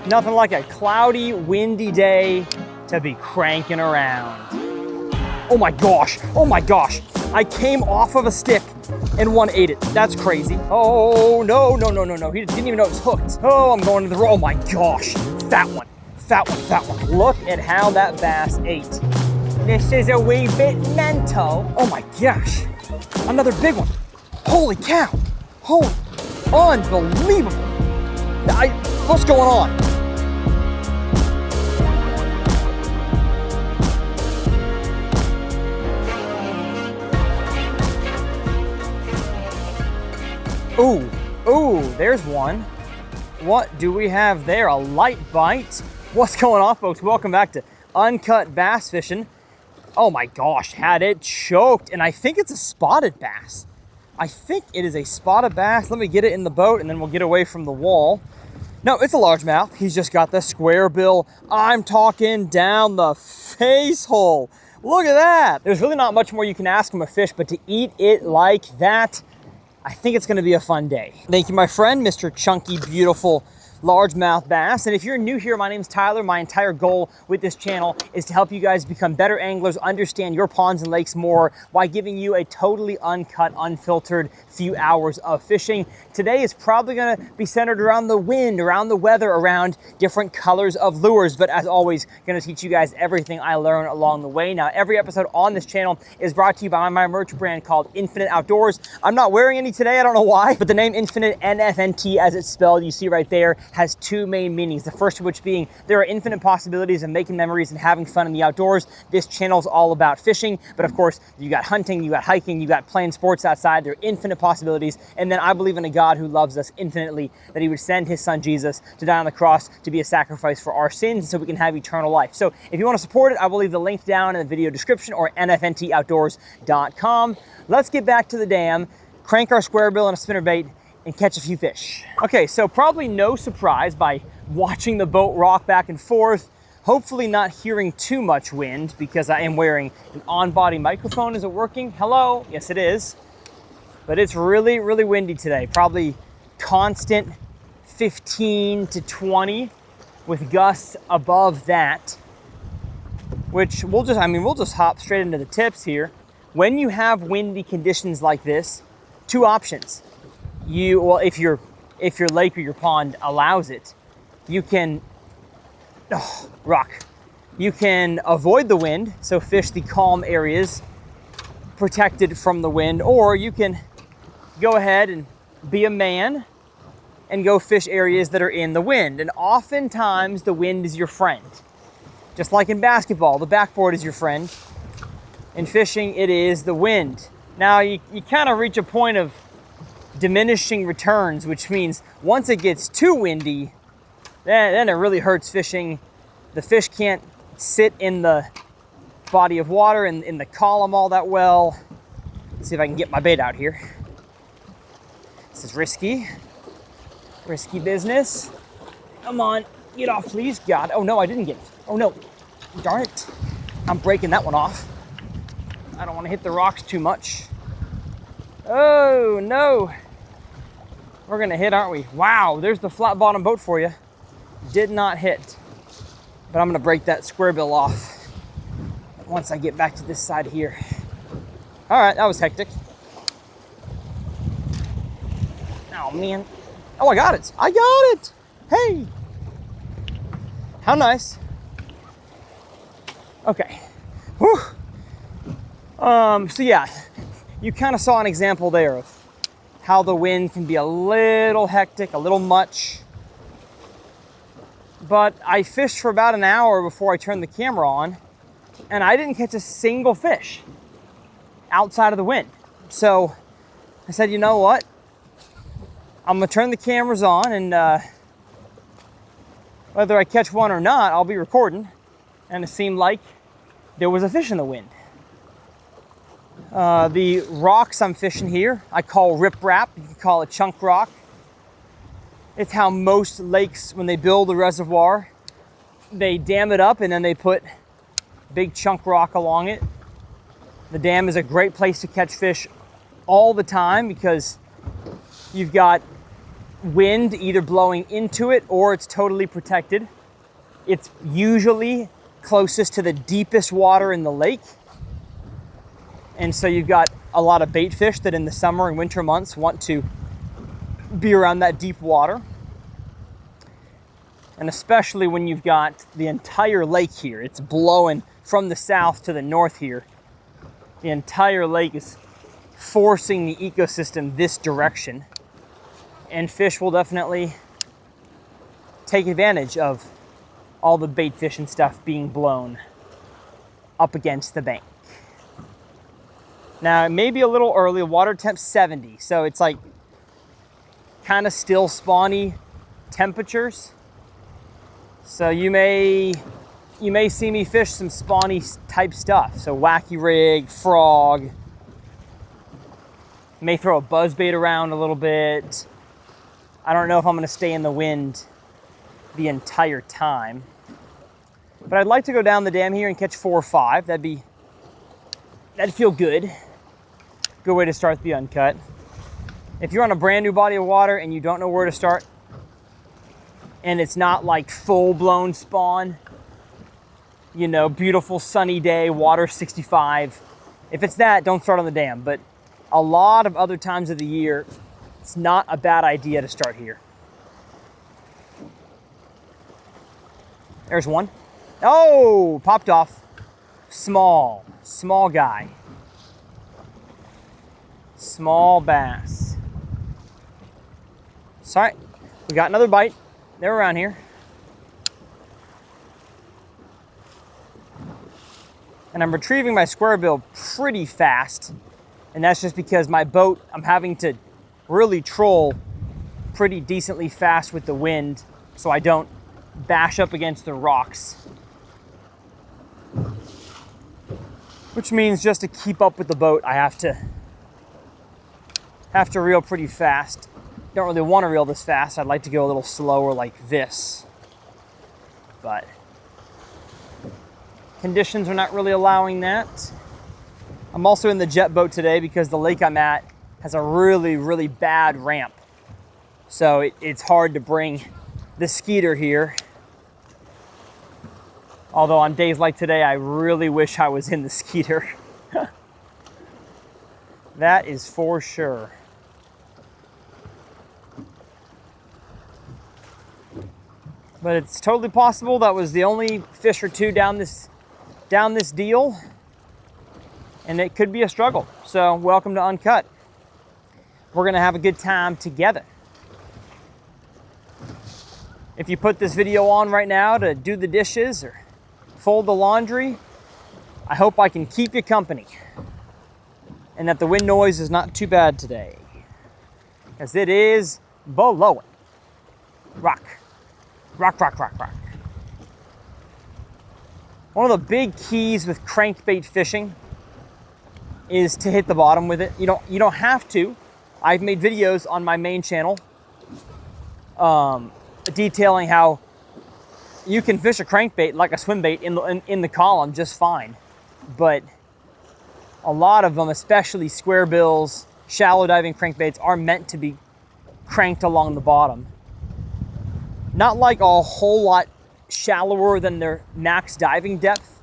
Nothing like a cloudy, windy day to be cranking around. Oh my gosh, oh my gosh. I came off of a stick and one ate it. That's crazy. Oh, no, no, no, no, no. He didn't even know it was hooked. Oh, I'm going to the, oh my gosh. Fat one, fat one, fat one. Look at how that bass ate. This is a wee bit mental. Oh my gosh, another big one. Holy cow, holy, unbelievable. What's going on? Ooh, ooh, there's one. What do we have there? A light bite. What's going on, folks? Welcome back to Uncut Bass Fishing. Oh my gosh, had it choked. And I think it's a spotted bass. I think it is a spotted bass. Let me get it in the boat and then we'll get away from the wall. No, it's a largemouth. He's just got the square bill. I'm talking down the face hole. Look at that. There's really not much more you can ask from a fish, but to eat it like that, I think it's gonna be a fun day. Thank you, my friend, Mr. Chunky, beautiful largemouth bass. And if you're new here, my name's Tyler. My entire goal with this channel is to help you guys become better anglers, understand your ponds and lakes more, while giving you a totally uncut, unfiltered few hours of fishing. Today is probably gonna be centered around the wind, around the weather, around different colors of lures, but as always, gonna teach you guys everything I learn along the way. Now, every episode on this channel is brought to you by my merch brand called Infinite Outdoors. I'm not wearing any today, I don't know why, but the name Infinite, NFNT as it's spelled, you see right there, has two main meanings. The first of which being there are infinite possibilities of making memories and having fun in the outdoors. This channel is all about fishing, but of course, you got hunting, you got hiking, you got playing sports outside. There are infinite possibilities. And then I believe in a God who loves us infinitely, that he would send his son Jesus to die on the cross to be a sacrifice for our sins so we can have eternal life. So if you want to support it, I will leave the link down in the video description or nfntoutdoors.com. Let's get back to the dam, crank our square bill and a spinnerbait, and catch a few fish. Okay, so probably no surprise by watching the boat rock back and forth, hopefully not hearing too much wind because I am wearing an on-body microphone. Is it working? Hello? Yes, it is. But it's really, really windy today. Probably constant 15 to 20 with gusts above that, which we'll just hop straight into the tips here. When you have windy conditions like this, two options. If your lake or your pond allows it, you can You can avoid the wind, so fish the calm areas protected from the wind, or you can go ahead and be a man and go fish areas that are in the wind. And oftentimes the wind is your friend. Just like in basketball, the backboard is your friend. In fishing, it is the wind. Now you kind of reach a point of diminishing returns, which means once it gets too windy, then it really hurts fishing. The fish can't sit in the body of water and in the column all that well. Let's see if I can get my bait out here. This is risky business. Come on, get off, please. God, oh no, I didn't get it. Oh no, darn it. I'm breaking that one off. I don't want to hit the rocks too much. Oh no. We're gonna hit, aren't we? Wow, there's the flat bottom boat for you. Did not hit, but I'm gonna break that square bill off once I get back to this side here. All right, that was hectic. Oh man. Oh, I got it. I got it. Hey. How nice. Okay. Whew. So yeah, you kind of saw an example there of how the wind can be a little hectic, a little much. But I fished for about an hour before I turned the camera on, and I didn't catch a single fish outside of the wind. So I said, you know what? I'm gonna turn the cameras on, and whether I catch one or not, I'll be recording. And it seemed like there was a fish in the wind. The rocks I'm fishing here, I call riprap. You can call it chunk rock. It's how most lakes, when they build a reservoir, they dam it up and then they put big chunk rock along it. The dam is a great place to catch fish all the time because you've got wind either blowing into it or it's totally protected. It's usually closest to the deepest water in the lake. And so you've got a lot of bait fish that in the summer and winter months want to be around that deep water. And especially when you've got the entire lake here. It's blowing from the south to the north here. The entire lake is forcing the ecosystem this direction. And fish will definitely take advantage of all the bait fish and stuff being blown up against the bank. Now, it may be a little early. Water temp's 70, so it's like kind of still spawny temperatures. So you may see me fish some spawny type stuff. So wacky rig, frog. May throw a buzzbait around a little bit. I don't know if I'm going to stay in the wind the entire time. But I'd like to go down the dam here and catch 4 or 5. That'd feel good. Good way to start the Uncut. If you're on a brand new body of water and you don't know where to start, and it's not like full-blown spawn, you know, beautiful sunny day, water 65. If it's that, don't start on the dam. But a lot of other times of the year, it's not a bad idea to start here. There's one. Oh, popped off. Small guy. Small bass. Sorry, we got another bite. They're around here. And I'm retrieving my square bill pretty fast. And that's just because my boat, I'm having to really troll pretty decently fast with the wind so I don't bash up against the rocks. Which means just to keep up with the boat, I have to reel pretty fast. Don't really want to reel this fast. I'd like to go a little slower like this. But conditions are not really allowing that. I'm also in the jet boat today because the lake I'm at has a really, really bad ramp. So it's hard to bring the skeeter here. Although on days like today, I really wish I was in the skeeter. That is for sure. But it's totally possible that was the only fish or two down this deal. And it could be a struggle. So welcome to Uncut. We're gonna have a good time together. If you put this video on right now to do the dishes or fold the laundry, I hope I can keep you company. And that the wind noise is not too bad today. Because it is blowing. Rock. Rock, rock, rock, rock. One of the big keys with crankbait fishing is to hit the bottom with it. You don't have to. I've made videos on my main channel detailing how you can fish a crankbait like a swim bait in the column just fine. But a lot of them, especially square bills, shallow diving crankbaits, are meant to be cranked along the bottom. Not like a whole lot shallower than their max diving depth.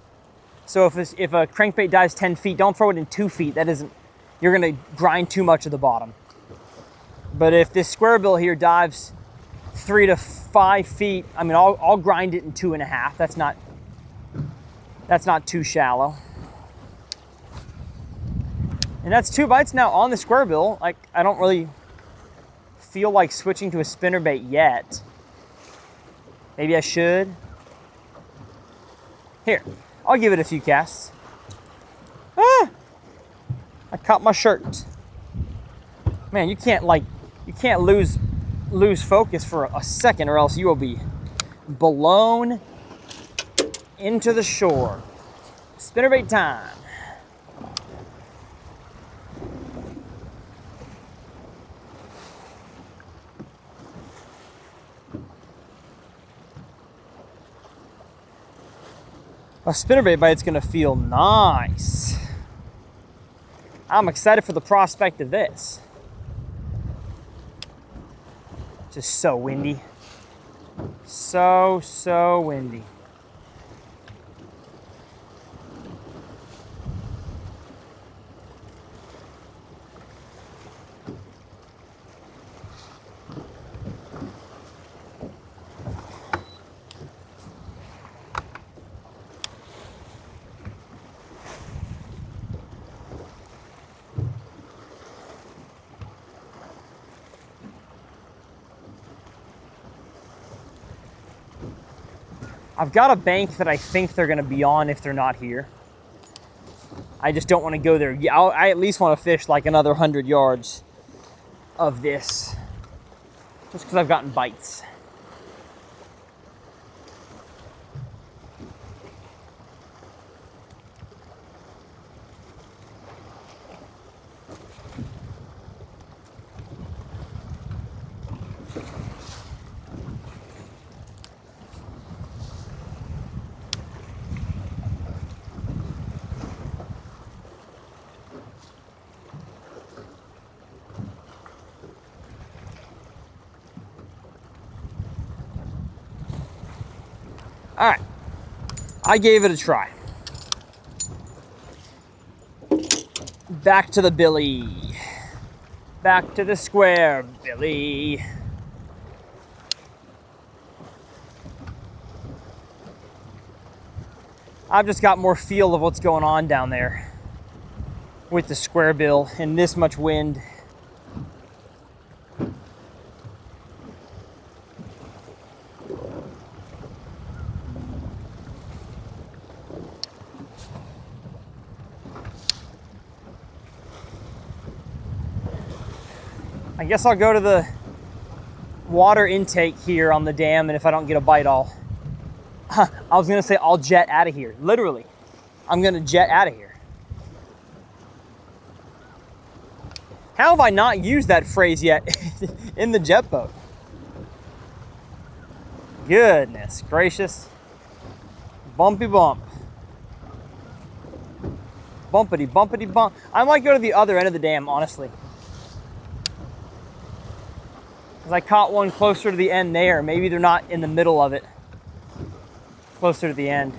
So if a crankbait dives 10 feet, don't throw it in 2 feet. You're gonna grind too much of the bottom. But if this square bill here dives 3 to 5 feet, I mean, I'll grind it in 2.5. That's not too shallow. And that's 2 bites now on the square bill. Like, I don't really feel like switching to a spinnerbait yet. Maybe I should. Here, I'll give it a few casts. Ah! I caught my shirt. Man, you can't lose focus for a second or else you will be blown into the shore. Spinnerbait time. A spinnerbait bite's gonna feel nice. I'm excited for the prospect of this. Just so windy. So windy. I've got a bank that I think they're going to be on if they're not here. I just don't want to go there. I at least want to fish like another 100 yards of this, just because I've gotten bites. All right, I gave it a try. Back to the billy. Back to the square, Billy. I've just got more feel of what's going on down there with the square bill and this much wind. I guess I'll go to the water intake here on the dam, and if I don't get a bite, I was gonna say I'll jet out of here. Literally, I'm gonna jet out of here. How have I not used that phrase yet in the jet boat? Goodness gracious. Bumpy bump. Bumpity bumpity bump. I might go to the other end of the dam, honestly. Because I caught one closer to the end there. Maybe they're not in the middle of it. Closer to the end.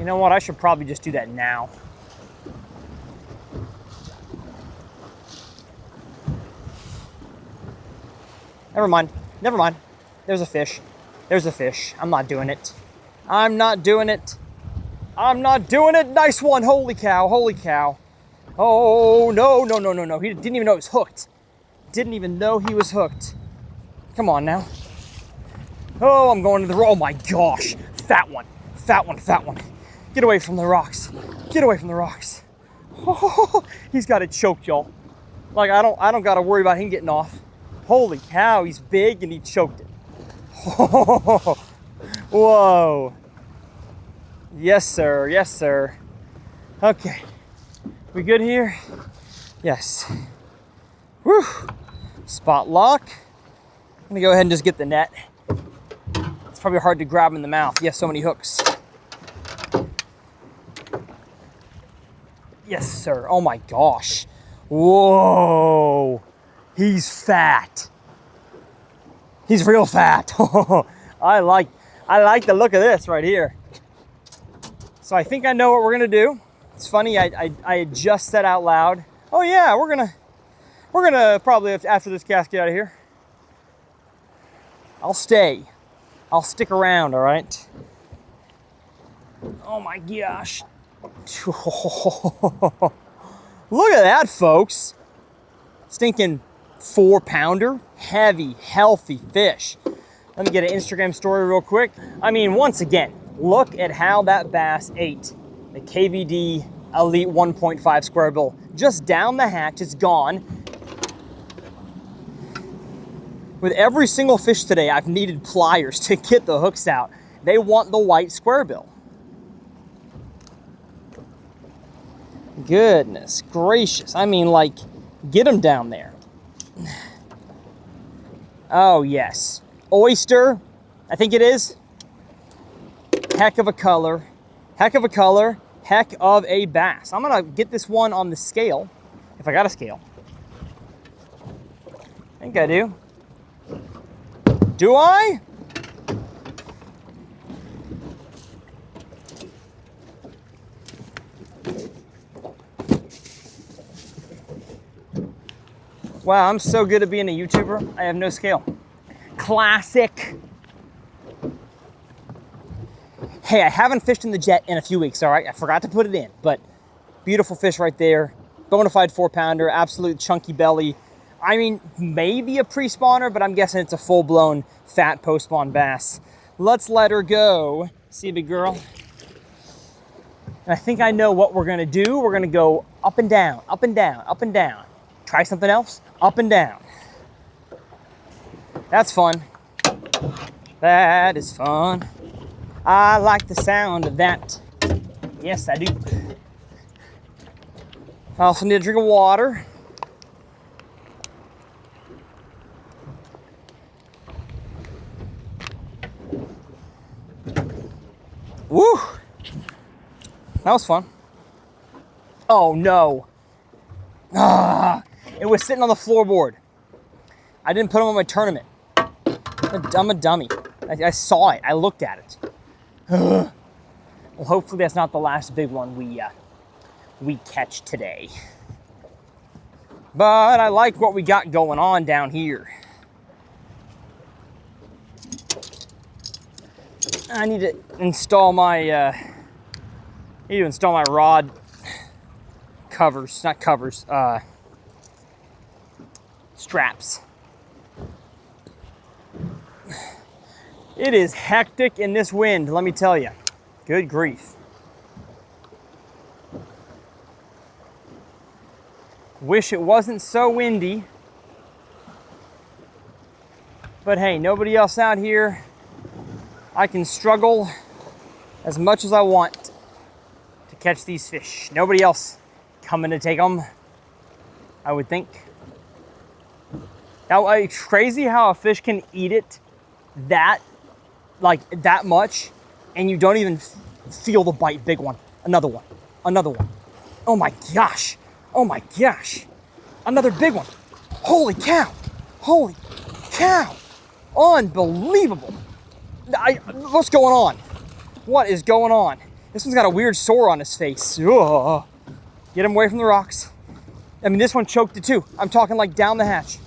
You know what? I should probably just do that now. Never mind. Never mind. There's a fish. There's a fish. I'm not doing it. I'm not doing it. I'm not doing it. Nice one. Holy cow. Holy cow. Oh, no, no, no, no, no. He didn't even know he was hooked. Didn't even know he was hooked. Come on now. Oh, I'm going to the... Oh, my gosh. Fat one. Fat one. Fat one. Get away from the rocks. Get away from the rocks. Oh, he's got it choked, y'all. Like, I don't got to worry about him getting off. Holy cow. He's big and he choked it. Whoa. Yes, sir. Yes, sir. Okay. We good here? Yes. Whew. Spot lock. I'm gonna go ahead and just get the net. It's probably hard to grab in the mouth. You have so many hooks. Yes, sir. Oh my gosh. Whoa. He's fat. He's real fat. I like the look of this right here. So I think I know what we're gonna do. It's funny, I had just said out loud, oh yeah, we're gonna probably, after this cast, get out of here. I'll stay. I'll stick around, all right? Oh my gosh. Look at that, folks. Stinking 4-pounder, heavy, healthy fish. Let me get an Instagram story real quick. I mean, once again, look at how that bass ate the KVD Elite 1.5 square bill. Just down the hatch, it's gone. With every single fish today, I've needed pliers to get the hooks out. They want the white square bill. Goodness gracious. I mean, like, get them down there. Oh, yes. Oyster, I think it is. Heck of a color. Heck of a color. Heck of a bass. I'm gonna get this one on the scale, if I got a scale. I think I do. Do I? Wow, I'm so good at being a YouTuber, I have no scale. Classic. Hey, I haven't fished in the jet in a few weeks, all right? I forgot to put it in, but beautiful fish right there. Bonafide 4-pounder, absolute chunky belly. I mean, maybe a pre-spawner, but I'm guessing it's a full-blown fat post-spawn bass. Let's let her go. See you, big girl. And I think I know what we're gonna do. We're gonna go up and down, up and down, up and down. Try something else, up and down. That's fun. That is fun. I like the sound of that. Yes, I do. I also need a drink of water. Woo! That was fun. Oh no. Ah, it was sitting on the floorboard. I didn't put them on my tournament. I'm a dummy. I saw it. I looked at it. Well, hopefully that's not the last big one we catch today. But I like what we got going on down here. I need to install my rod covers, not covers, straps. It is hectic in this wind, let me tell you. Good grief. Wish it wasn't so windy. But hey, nobody else out here. I can struggle as much as I want to catch these fish. Nobody else coming to take them, I would think. Now, it's crazy how a fish can eat it that much, and you don't even feel the bite. Big one. Another one. Another one. Oh my gosh. Oh my gosh. Another big one. Holy cow. Holy cow. Unbelievable. What's going on? What is going on? This one's got a weird sore on his face. Ugh. Get him away from the rocks. I mean, this one choked it too. I'm talking like down the hatch.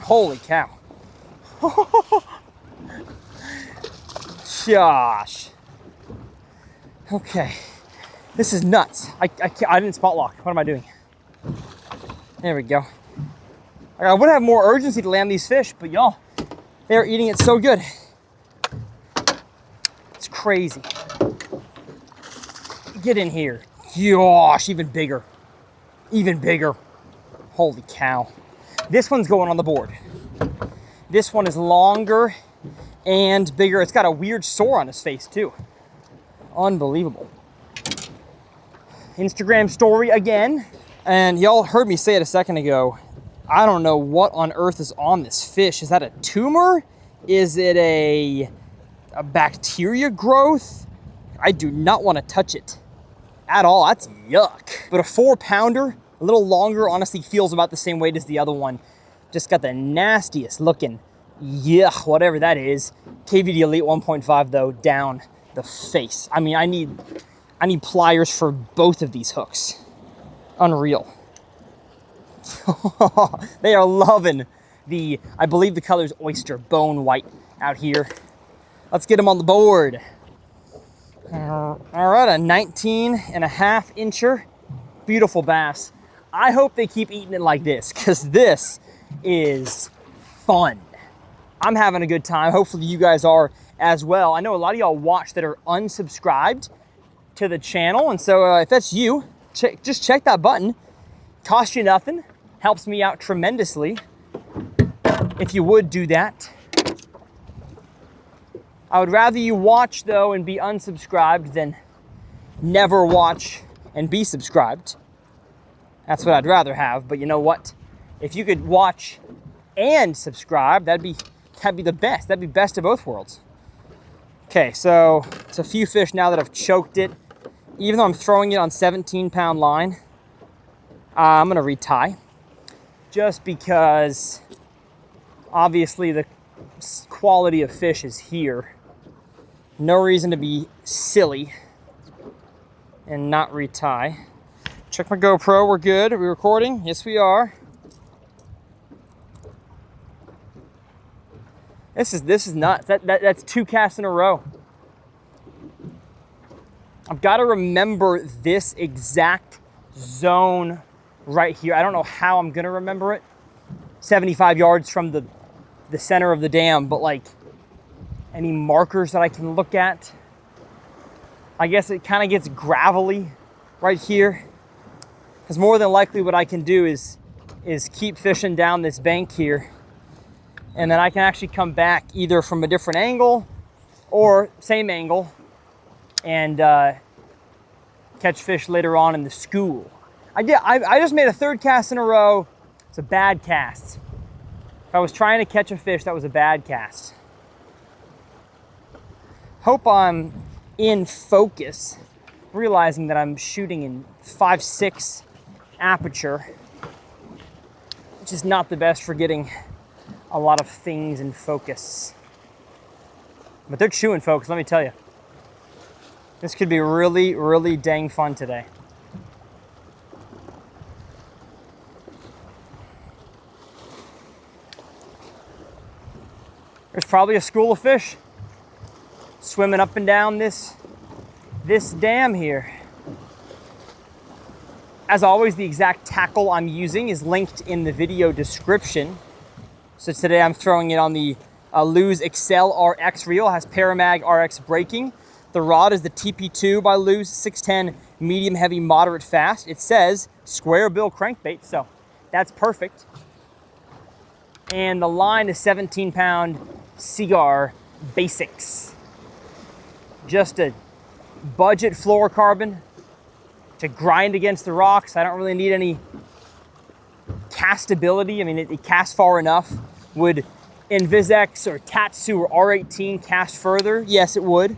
Holy cow. Gosh. Okay. This is nuts. I didn't spot lock. What am I doing? There we go. I would have more urgency to land these fish, but y'all, they're eating it so good. It's crazy. Get in here. Gosh, even bigger. Even bigger. Holy cow. This one's going on the board. This one is longer and bigger. It's got a weird sore on his face too. Unbelievable. Instagram story again. And y'all heard me say it a second ago. I don't know what on earth is on this fish. Is that a tumor? Is it a bacteria growth? I do not want to touch it at all. That's yuck. But a 4-pounder, a little longer, honestly feels about the same weight as the other one. Just got the nastiest looking, yuck, whatever that is. KVD Elite 1.5 though, down the face. I mean, I need pliers for both of these hooks. Unreal. They are loving I believe the color is oyster bone white out here. Let's get them on the board. All right, a 19.5 incher. Beautiful bass. I hope they keep eating it like this, because this is fun. I'm having a good time. Hopefully you guys are as well. I know a lot of y'all watch that are unsubscribed to the channel, and so if that's you, just check that button. Costs you nothing. Helps me out tremendously if you would do that. I would rather you watch though and be unsubscribed than never watch and be subscribed. That's what I'd rather have. But you know what? If you could watch and subscribe, that'd be the best. That'd be best of both worlds. Okay, so it's a few fish now that have choked it. Even though I'm throwing it on 17-pound line, I'm gonna retie. Just because obviously the quality of fish is here. No reason to be silly and not retie. Check my GoPro, we're good. Are we recording? Yes, we are. This is nuts. That's 2 casts in a row. I've got to remember this exact zone right here. I don't know how I'm gonna remember it. 75 yards from the center of the dam, but like any markers that I can look at. I guess it kind of gets gravelly right here. Because more than likely what I can do is keep fishing down this bank here. And then I can actually come back either from a different angle or same angle and catch fish later on in the school. I just made a 3rd cast in a row. It's a bad cast. If I was trying to catch a fish, that was a bad cast. Hope I'm in focus, realizing that I'm shooting in 5.6 aperture, which is not the best for getting a lot of things in focus. But they're chewing, folks, let me tell you. This could be really, really dang fun today. There's probably a school of fish swimming up and down this dam here. As always, the exact tackle I'm using is linked in the video description. So today I'm throwing it on the Lew's Excel RX reel. It has Paramag RX braking. The rod is the TP2 by Lew's, 610, medium, heavy, moderate, fast. It says square bill crankbait, so that's perfect. And the line is 17-pound Cigar Basics. Just a budget fluorocarbon to grind against the rocks. I don't really need any castability. I mean, it casts far enough. Would Invisex or Tatsu or R18 cast further? Yes, it would,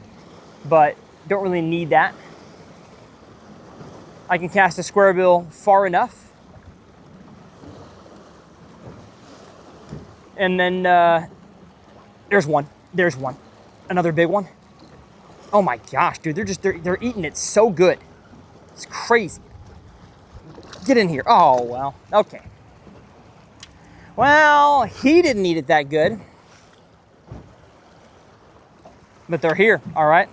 but don't really need that. I can cast a square bill far enough. And then there's one. Another big one. Oh my gosh, dude, they're eating it so good. It's crazy. Get in here. Oh, well, okay. Well, he didn't eat it that good. But they're here, all right?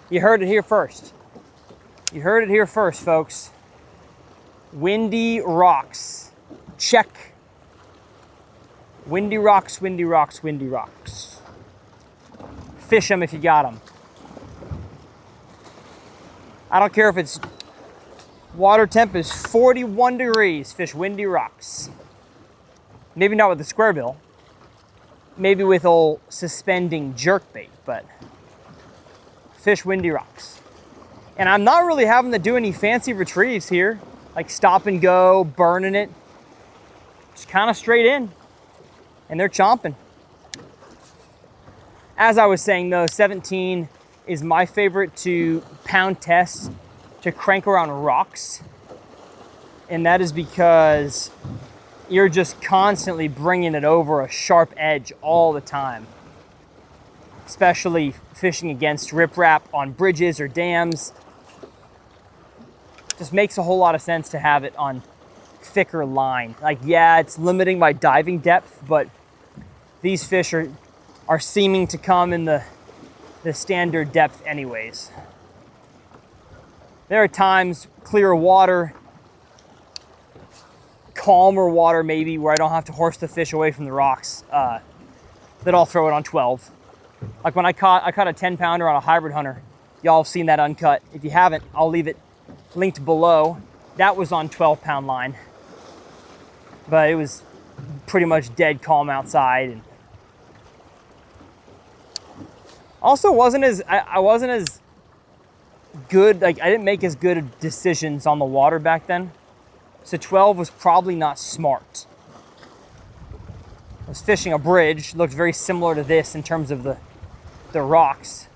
You heard it here first. You heard it here first, folks. Windy rocks. Check. Windy rocks, windy rocks, windy rocks. Fish them if you got them. I don't care if it's water temp is 41 degrees, fish windy rocks. Maybe not with the square bill. Maybe with old suspending jerkbait, but fish windy rocks. And I'm not really having to do any fancy retrieves here, like stop and go, burning it. Just kind of straight in, and they're chomping. As I was saying though, 17 is my favorite to pound test to crank around rocks. And that is because you're just constantly bringing it over a sharp edge all the time. Especially fishing against riprap on bridges or dams. Just makes a whole lot of sense to have it on thicker line. Like, yeah, it's limiting my diving depth, but these fish are seeming to come in the standard depth anyways. There are times, clear water, calmer water maybe, where I don't have to horse the fish away from the rocks, that I'll throw it on 12. Like when I caught a 10-pounder on a hybrid hunter. Y'all have seen that uncut. If you haven't, I'll leave it linked below. That was on 12-pound line. But it was pretty much dead calm outside. And also I wasn't as good, like I didn't make as good decisions on the water back then. So 12 was probably not smart. I was fishing a bridge, looked very similar to this in terms of the rocks.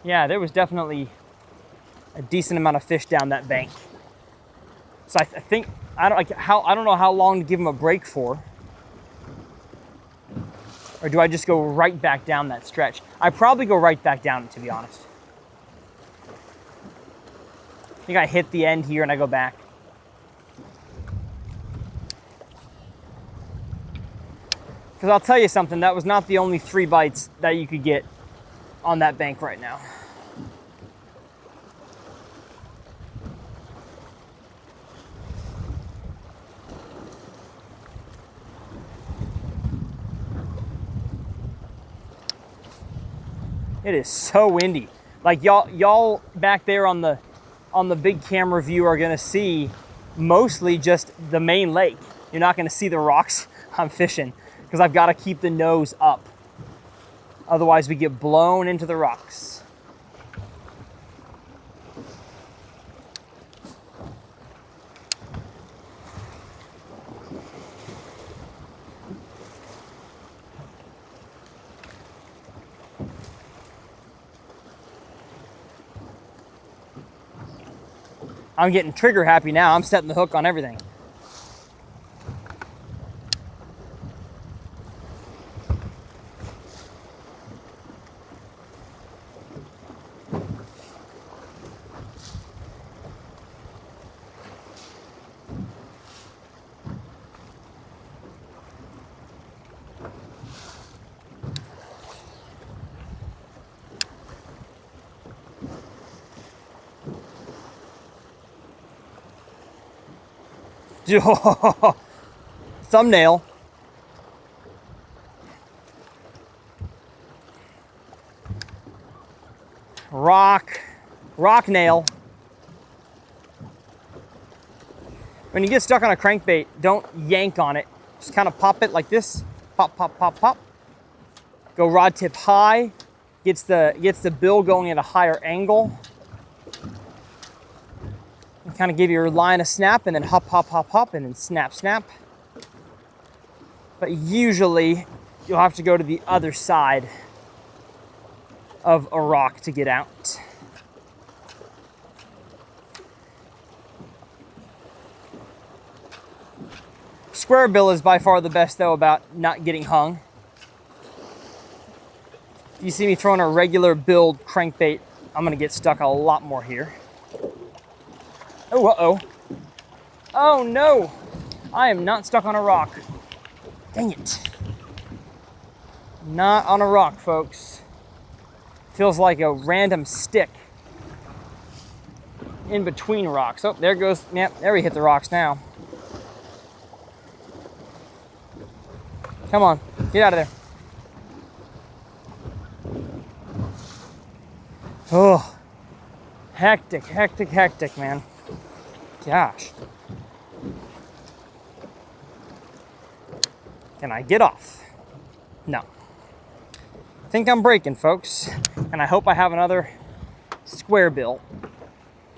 Yeah, there was definitely a decent amount of fish down that bank. So I think I don't know how long to give them a break for. Or do I just go right back down that stretch? I probably go right back down, to be honest. I think I hit the end here and I go back. Because I'll tell you something, that was not the only 3 bites that you could get on that bank right now. It is so windy. Like y'all back there on the big camera view are gonna see mostly just the main lake. You're not gonna see the rocks I'm fishing because I've got to keep the nose up. Otherwise we get blown into the rocks. I'm getting trigger happy now. I'm setting the hook on everything. Thumbnail. Rock nail. When you get stuck on a crankbait, don't yank on it. Just kind of pop it like this. Pop, pop, pop, pop. Go rod tip high. Gets the bill going at a higher angle. And kind of give your line a snap and then hop, hop, hop, hop, and then snap, snap. But usually you'll have to go to the other side of a rock to get out. Square bill is by far the best though about not getting hung. You see me throwing a regular billed crankbait, I'm gonna get stuck a lot more here. Oh, uh-oh. Oh no, I am not stuck on a rock. Dang it. Not on a rock, folks. Feels like a random stick in between rocks. Oh, there goes, yep, there we hit the rocks now. Come on, get out of there. Oh, hectic, hectic, hectic, man. Gosh. Can I get off? No. I think I'm breaking, folks. And I hope I have another square bill.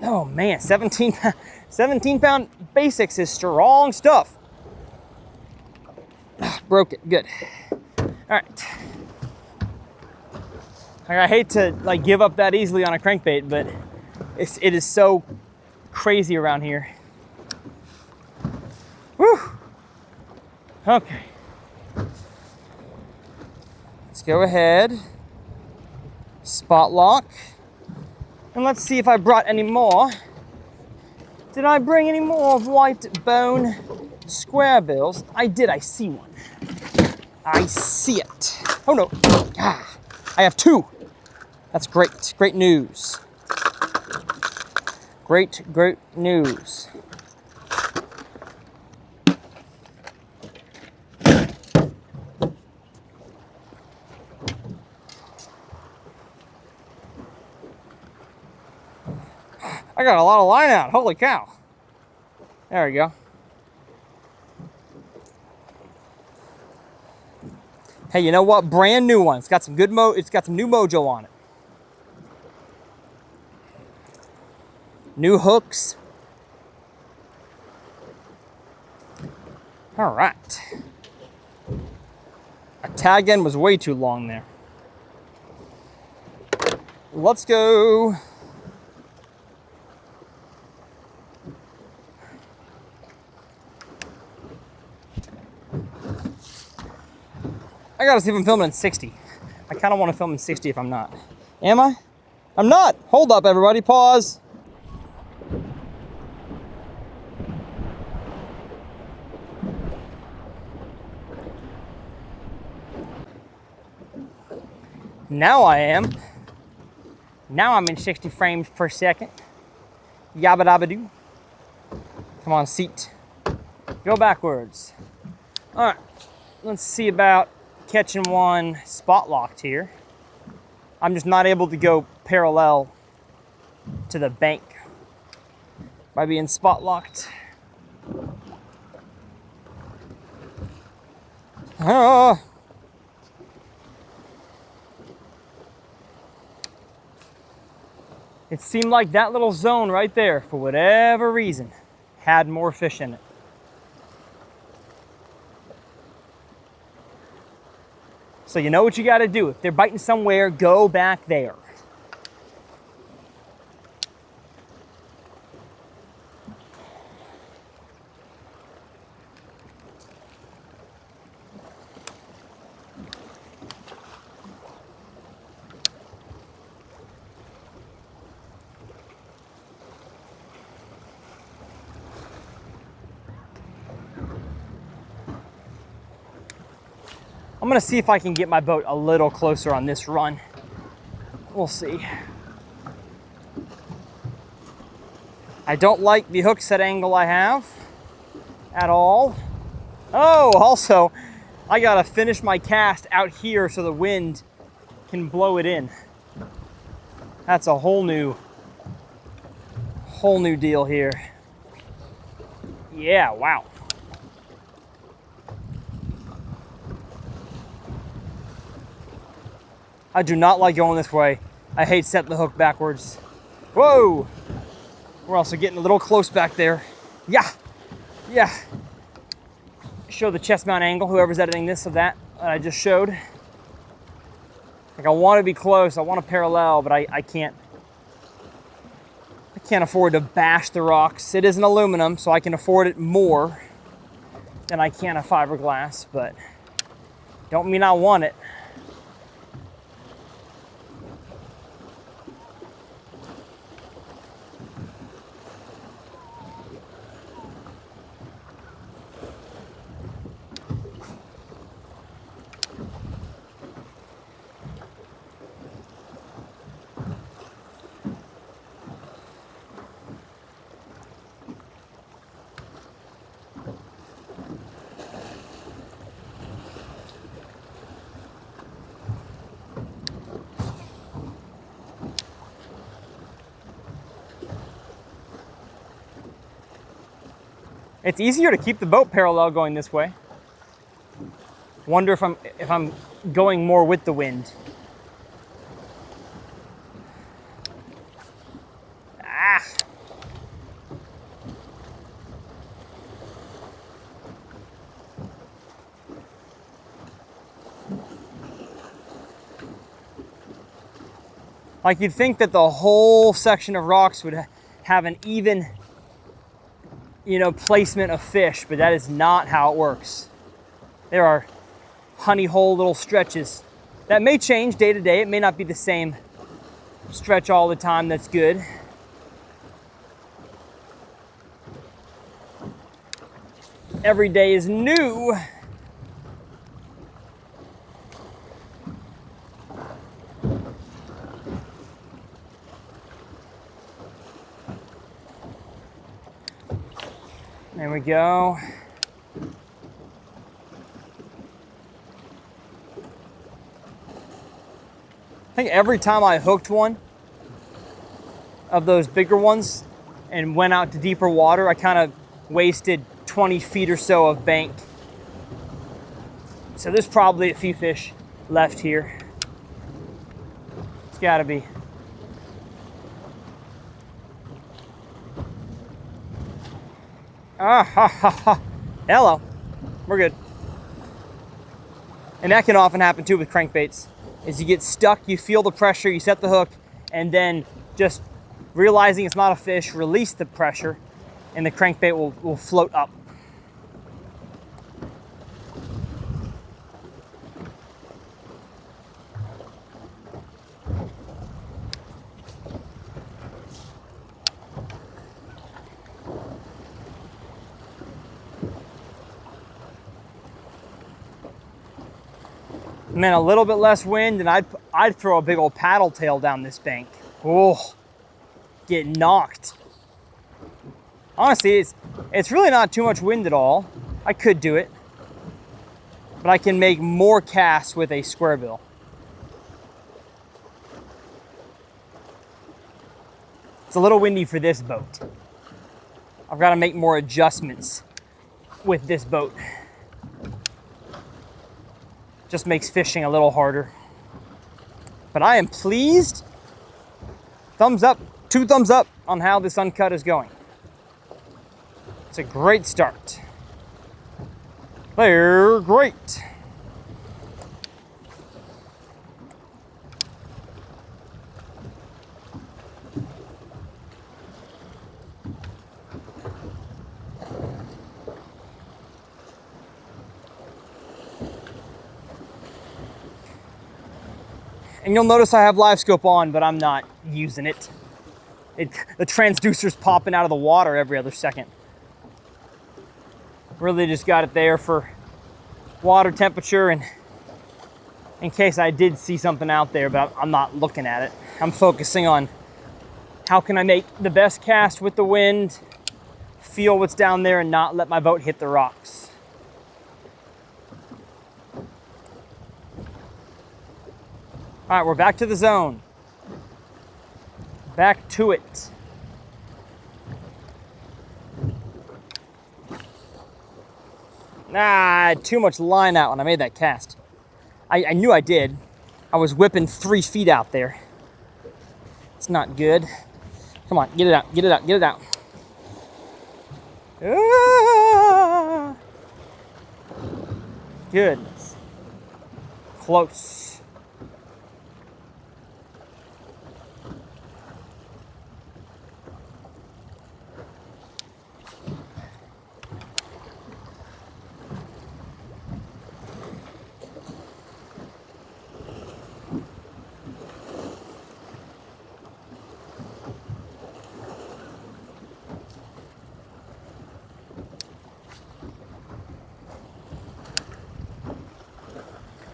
Oh man, 17 pound basics is strong stuff. Broke it, good. All right. I hate to like give up that easily on a crankbait, but it is so crazy around here. Whew. Okay. Let's go ahead, spot lock, and let's see if I brought any more. Did I bring any more white bone square bills? I did, I see one. I see it. Oh no, ah, I have 2. That's great, great news. Great, great news. I got a lot of line out, holy cow. There we go. Hey, you know what? Brand new one. It's got some good it's got some new mojo on it. New hooks. All right. A tag end was way too long there. Let's go. I gotta see if I'm filming in 60. I kind of want to film in 60 if I'm not. Am I? I'm not. Hold up, everybody. Pause. Now I am. Now I'm in 60 frames per second. Yabba dabba doo. Come on, seat. Go backwards. All right. Let's see about catching one spot locked here. I'm just not able to go parallel to the bank by being spot locked. It seemed like that little zone right there, for whatever reason, had more fish in it. So you know what you gotta do. If they're biting somewhere, go back there. I'm gonna see if I can get my boat a little closer on this run. We'll see. I don't like the hook set angle I have at all. Oh, also, I gotta finish my cast out here so the wind can blow it in. That's a whole new deal here. Yeah, wow. I do not like going this way. I hate setting the hook backwards. Whoa! We're also getting a little close back there. Yeah! Yeah! Show the chest mount angle, whoever's editing this of that I just showed. Like, I want to be close, I want to parallel, but I can't afford to bash the rocks. It is an aluminum, so I can afford it more than I can a fiberglass, but don't mean I want it. It's easier to keep the boat parallel going this way. Wonder if I'm going more with the wind. Ah. Like, you'd think that the whole section of rocks would have an even, placement of fish, but that is not how it works. There are honey hole little stretches. That may change day to day. It may not be the same stretch all the time. That's good. Every day is new. There we go. I think every time I hooked one of those bigger ones and went out to deeper water, I kind of wasted 20 feet or so of bank. So there's probably a few fish left here. It's gotta be. Ah, ha, ha, ha. Hello. We're good. And that can often happen too with crankbaits. Is you get stuck, you feel the pressure, you set the hook, and then just realizing it's not a fish, release the pressure, and the crankbait will float up. Man, a little bit less wind, and I'd throw a big old paddle tail down this bank. Oh, get knocked. Honestly, it's really not too much wind at all. I could do it, but I can make more casts with a square bill. It's a little windy for this boat. I've got to make more adjustments with this boat. Just makes fishing a little harder. But I am pleased. Thumbs up, 2 thumbs up on how this Uncut is going. It's a great start. They're great. And you'll notice I have live scope on, but I'm not using it. The transducer's popping out of the water every other second. Really just got it there for water temperature and in case I did see something out there, but I'm not looking at it. I'm focusing on how can I make the best cast with the wind, feel what's down there, and not let my boat hit the rocks. All right, we're back to the zone. Back to it. I had too much line out when I made that cast. I knew I did. I was whipping 3 feet out there. It's not good. Come on, get it out, get it out, get it out. Ah! Goodness. Close.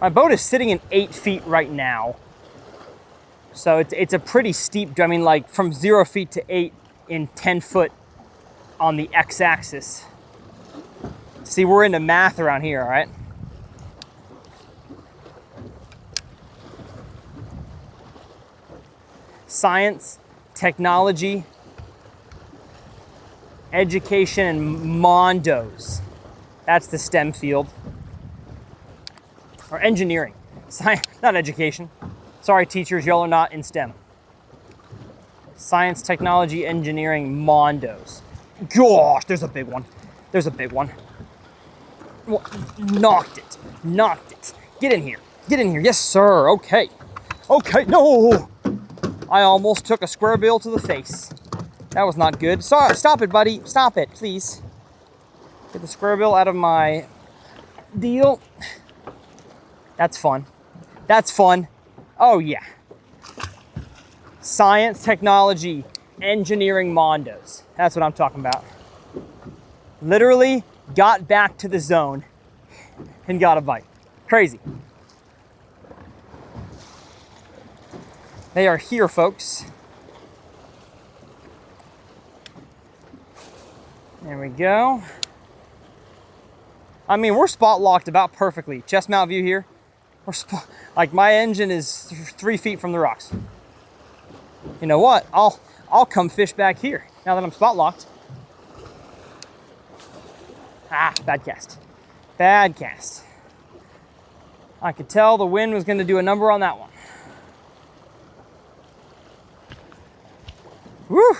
My boat is sitting in 8 feet right now. So it's a pretty steep, I mean, like from 0 feet to 8 in 10 foot on the x-axis. See, we're into math around here, all right? Science, technology, education, and mondos. That's the STEM field. Or engineering, science, not education. Sorry, teachers, y'all are not in STEM. Science, technology, engineering, mondos. Gosh, there's a big one. There's a big one. Knocked it, knocked it. Get in here, yes sir, okay. Okay, no! I almost took a square bill to the face. That was not good. Sorry, stop it, buddy, stop it, please. Get the square bill out of my deal. That's fun. That's fun. Oh, yeah. Science, technology, engineering mondos. That's what I'm talking about. Literally got back to the zone and got a bite. Crazy. They are here, folks. There we go. I mean, we're spot locked about perfectly. Chest mount view here. Like my engine is 3 feet from the rocks. You know what? I'll come fish back here now that I'm spot locked. Ah, bad cast. Bad cast. I could tell the wind was going to do a number on that one. Woo!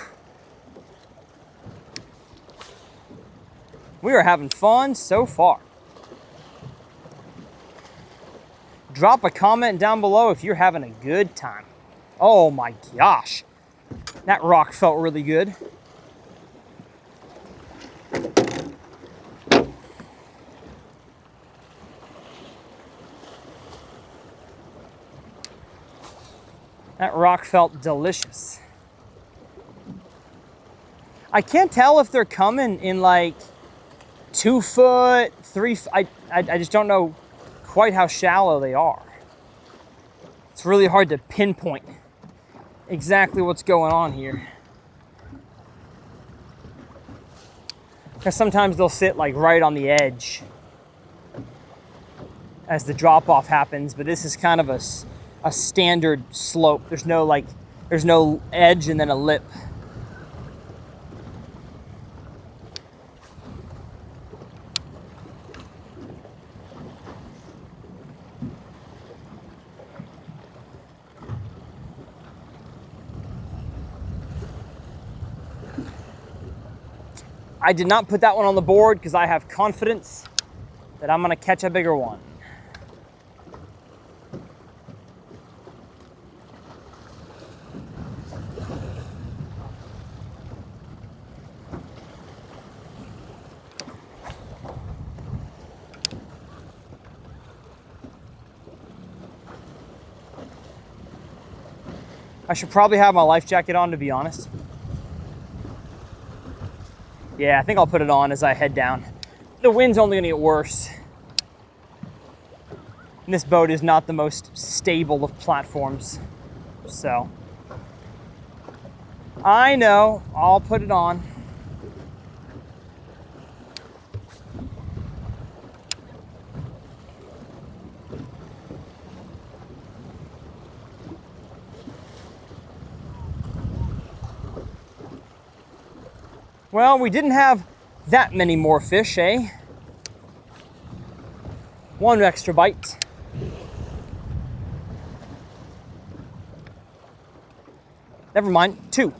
We are having fun so far. Drop a comment down below if you're having a good time. Oh my gosh. That rock felt really good. That rock felt delicious. I can't tell if they're coming in like 2 foot, 3 foot. I just don't know quite how shallow they are. It's really hard to pinpoint exactly what's going on here. Because sometimes they'll sit like right on the edge as the drop off happens, but this is kind of a standard slope. There's no edge and then a lip. I did not put that one on the board because I have confidence that I'm going to catch a bigger one. I should probably have my life jacket on, to be honest. Yeah, I think I'll put it on as I head down. The wind's only gonna get worse. And this boat is not the most stable of platforms, so. I know, I'll put it on. Well, we didn't have that many more fish, eh? One extra bite. Never mind, two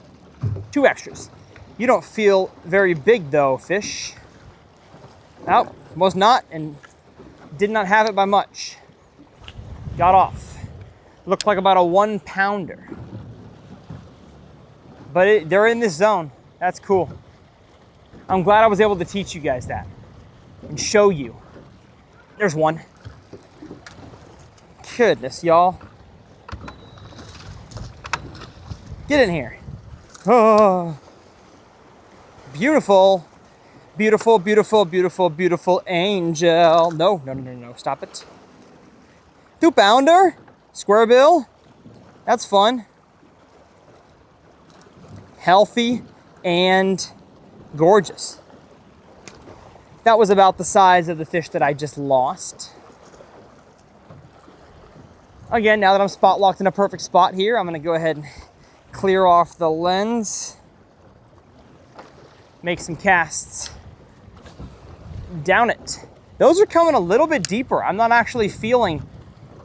extras. You don't feel very big though, fish. Oh, was not and did not have it by much. Got off. Looked like about a 1 pounder. But they're in this zone. That's cool. I'm glad I was able to teach you guys that and show you. There's one. Goodness, y'all. Get in here. Oh, beautiful, beautiful, beautiful, beautiful, beautiful angel. No, no, no, no, stop it. 2 pounder, square bill. That's fun. Healthy and gorgeous. That was about the size of the fish that I just lost. Again, now that I'm spot locked in a perfect spot here, I'm gonna go ahead and clear off the lens, make some casts down it. Those are coming a little bit deeper. I'm not actually feeling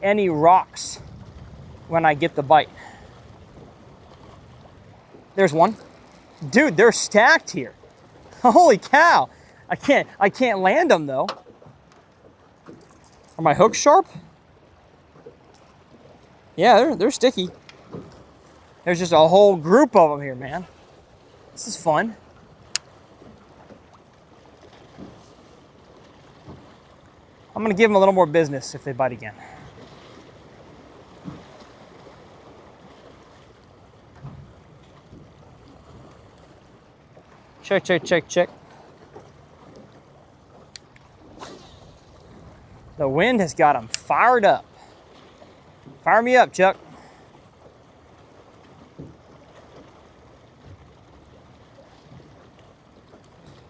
any rocks when I get the bite. There's one. Dude, they're stacked here. Holy cow. I can't land them though. Are my hooks sharp? Yeah, they're sticky. There's just a whole group of them here, man. This is fun. I'm gonna give them a little more business if they bite again. Check, check, check, check. The wind has got them fired up. Fire me up, Chuck.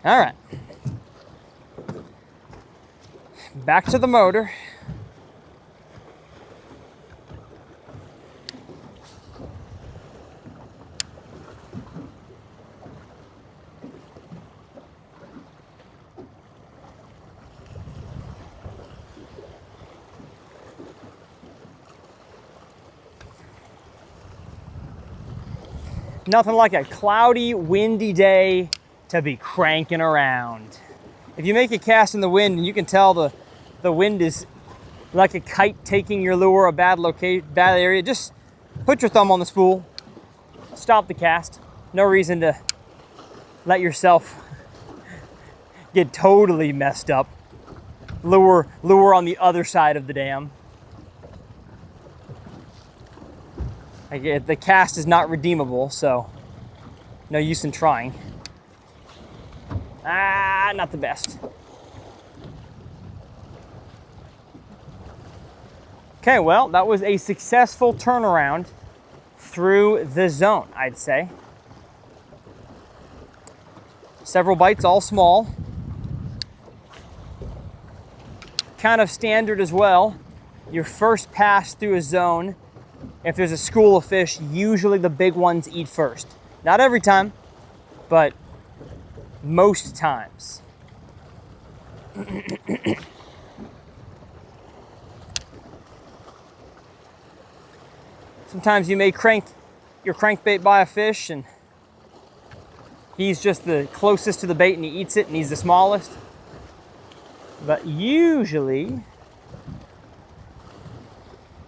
All right. Back to the motor. Nothing like a cloudy, windy day to be cranking around. If you make a cast in the wind and you can tell the wind is like a kite taking your lure, a bad area, just Put your thumb on the spool. Stop the cast. No reason to let yourself get totally messed up. Lure on the other side of the dam. The cast is not redeemable, so no use in trying. Not the best. Okay, well, that was a successful turnaround through the zone, I'd say. Several bites, all small. Kind of standard as well. Your first pass through a zone, if there's a school of fish, usually the big ones eat first. Not every time, but most times. Sometimes you may crank your crankbait by a fish and he's just the closest to the bait and he eats it and he's the smallest. But usually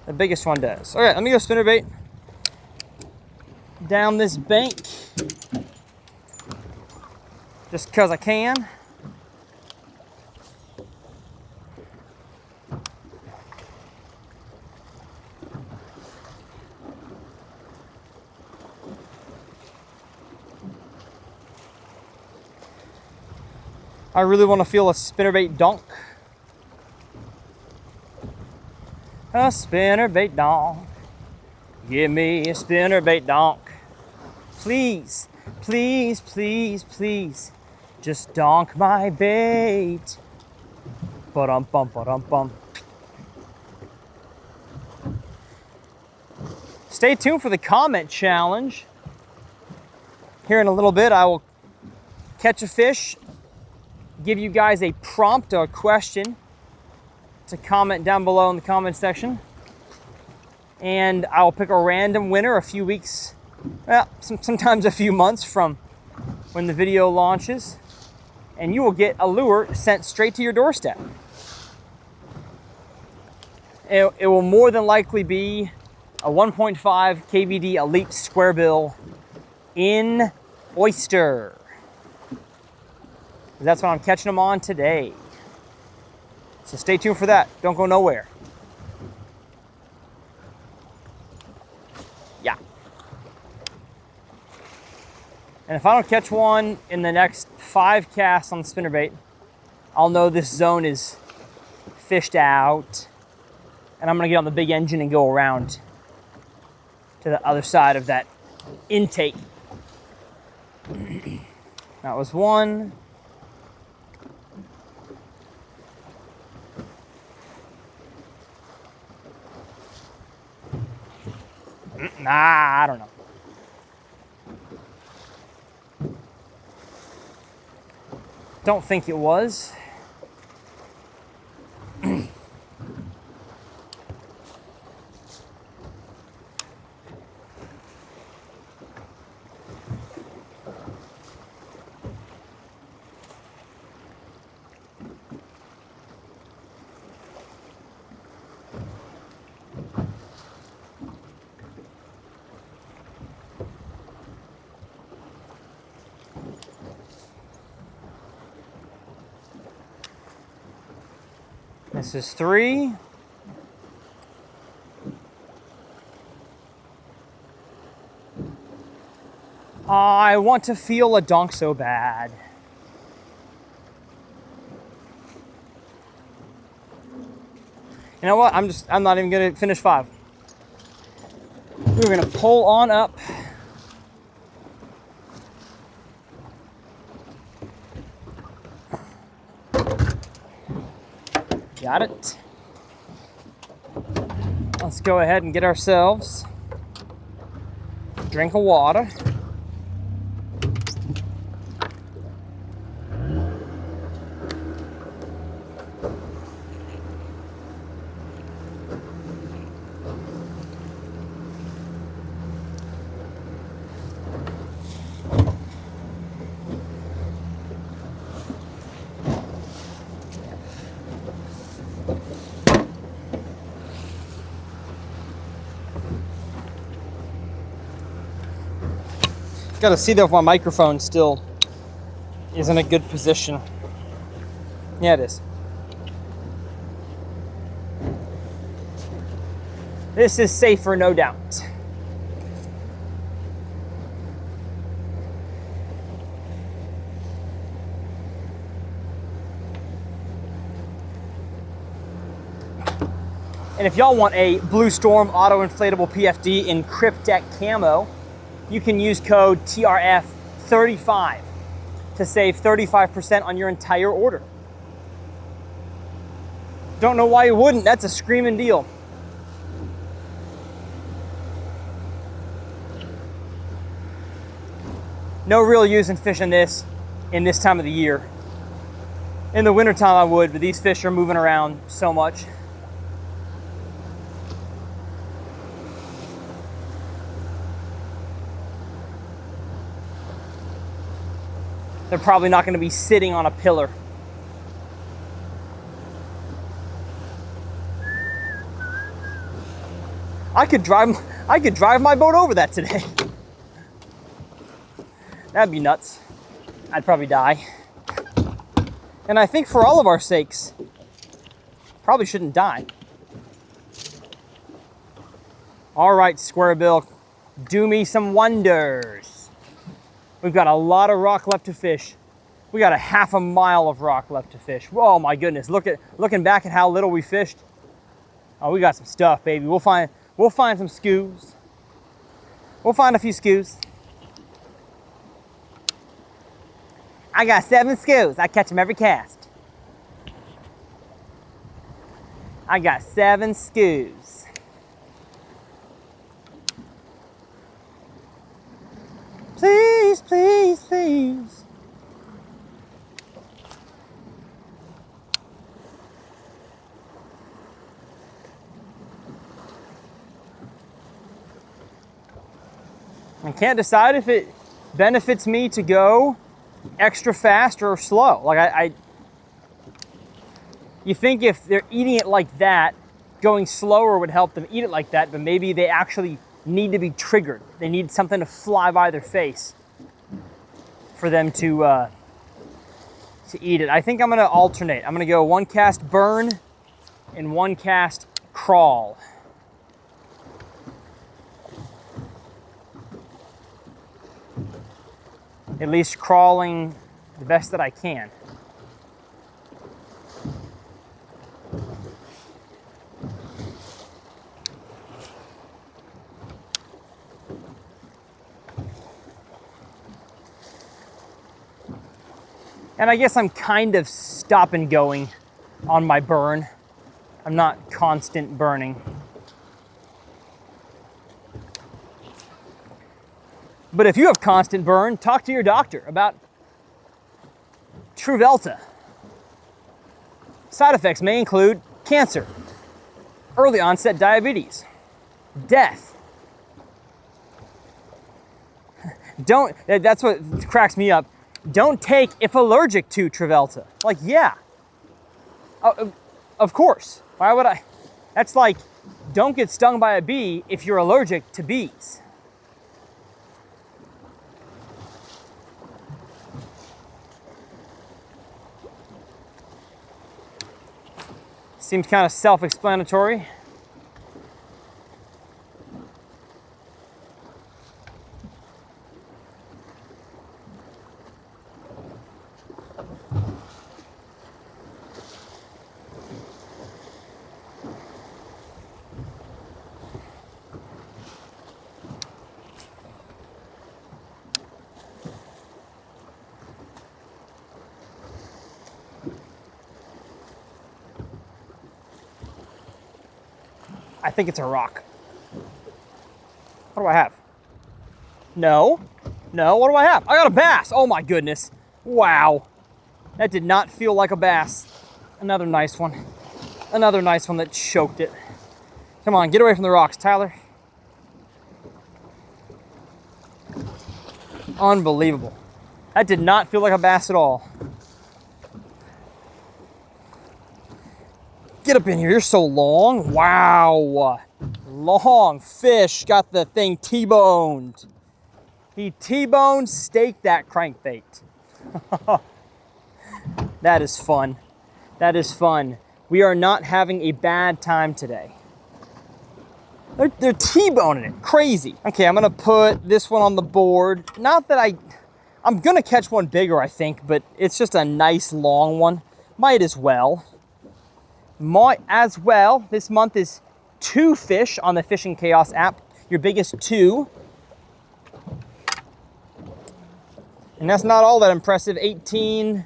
the biggest one does. All right, let me go spinnerbait down this bank just because I can. I really want to feel a spinnerbait donk. A spinnerbait donk. Give me a spinnerbait donk. Please, please, please, please. Just donk my bait. Ba-dum-bum, ba-dum-bum. Stay tuned for the comment challenge. Here in a little bit, I will catch a fish, give you guys a prompt or a question to comment down below in the comment section. And I'll pick a random winner a few weeks, well, sometimes a few months from when the video launches. And you will get a lure sent straight to your doorstep. It will more than likely be a 1.5 KVD Elite Square Bill in oyster. That's what I'm catching them on today. So stay tuned for that. Don't go nowhere. Yeah. And if I don't catch one in the next 5 casts on the spinnerbait, I'll know this zone is fished out. And I'm gonna get on the big engine and go around to the other side of that intake. That was one. Nah, I don't know. Don't think it was. This is 3. I want to feel a donk so bad. You know what? I'm not even gonna finish 5. We're gonna pull on up. Got it. Let's go ahead and get ourselves a drink of water. Gotta see though if my microphone still is in a good position. Yeah, it is. This is safer, no doubt. And if y'all want a Blue Storm auto inflatable PFD in Cryptek camo, you can use code TRF35 to save 35% on your entire order. Don't know why you wouldn't. That's a screaming deal. No real use in fishing this in this time of the year. In the wintertime I would, but these fish are moving around so much. They're probably not going to be sitting on a pillar. I could drive my boat over that today. That'd be nuts. I'd probably die. And I think for all of our sakes, probably shouldn't die. All right, Square Bill, do me some wonders. We've got a lot of rock left to fish. We got a half a mile of rock left to fish. Oh my goodness, looking back at how little we fished. Oh, we got some stuff, baby. We'll find some scoos. We'll find a few scoos. I got 7 scoos. I catch them every cast. I got 7 scoos. Please, please, please. I can't decide if it benefits me to go extra fast or slow. Like you think if they're eating it like that, going slower would help them eat it like that, but maybe they actually need to be triggered. They need something to fly by their face for them to eat it. I think I'm gonna alternate. I'm gonna go 1 cast burn and 1 cast crawl. At least crawling the best that I can. And I guess I'm kind of stop and going on my burn. I'm not constant burning. But if you have constant burn, talk to your doctor about Truvelta. Side effects may include cancer, early onset diabetes, death. That's what cracks me up. Don't take if allergic to Truvelta. Like, yeah. Of course. Why would I? That's like, don't get stung by a bee if you're allergic to bees. Seems kind of self-explanatory. I think it's a rock. What do I have? No. What do I have? I got a bass. Oh my goodness. Wow. That did not feel like a bass. Another nice one. Another nice one that choked it. Come on, get away from the rocks, Tyler. Unbelievable. That did not feel like a bass at all. Get up in here, you're so long. Wow. Long fish, got the thing T-boned. He T-bone staked that crankbait. That is fun. That is fun. We are not having a bad time today. They're T-boning it, crazy. Okay, I'm gonna put this one on the board. Not that I'm gonna catch one bigger, I think, but it's just a nice long one. Might as well. Might as well. This month is 2 fish on the Fishing Chaos app. Your biggest 2. And that's not all that impressive. 18.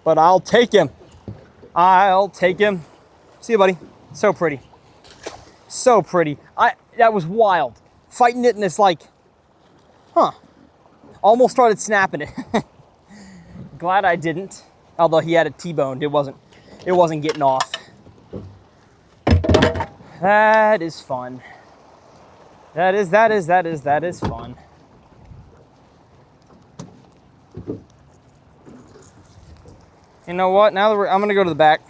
But I'll take him. I'll take him. See you, buddy. So pretty. So pretty. That was wild. Fighting it and it's like, almost started snapping it. Glad I didn't. Although he had it T-boned. It wasn't getting off. That is fun. That is fun. You know what? Now that I'm gonna go to the back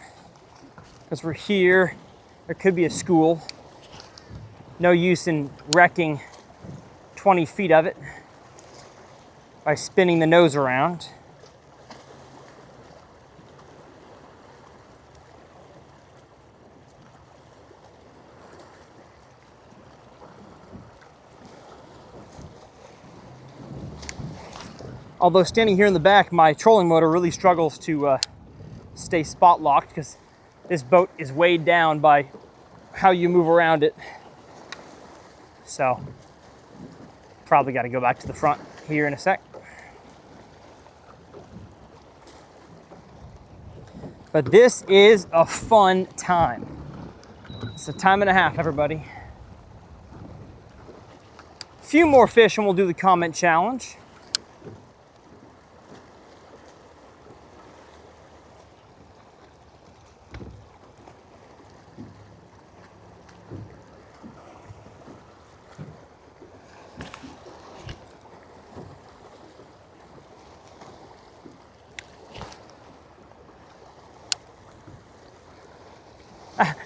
because we're here. There could be a school. No use in wrecking 20 feet of it by spinning the nose around. Although standing here in the back, my trolling motor really struggles to stay spot locked because this boat is weighed down by how you move around it. So, probably got to go back to the front here in a sec. But this is a fun time. It's a time and a half, everybody. A few more fish and we'll do the comment challenge.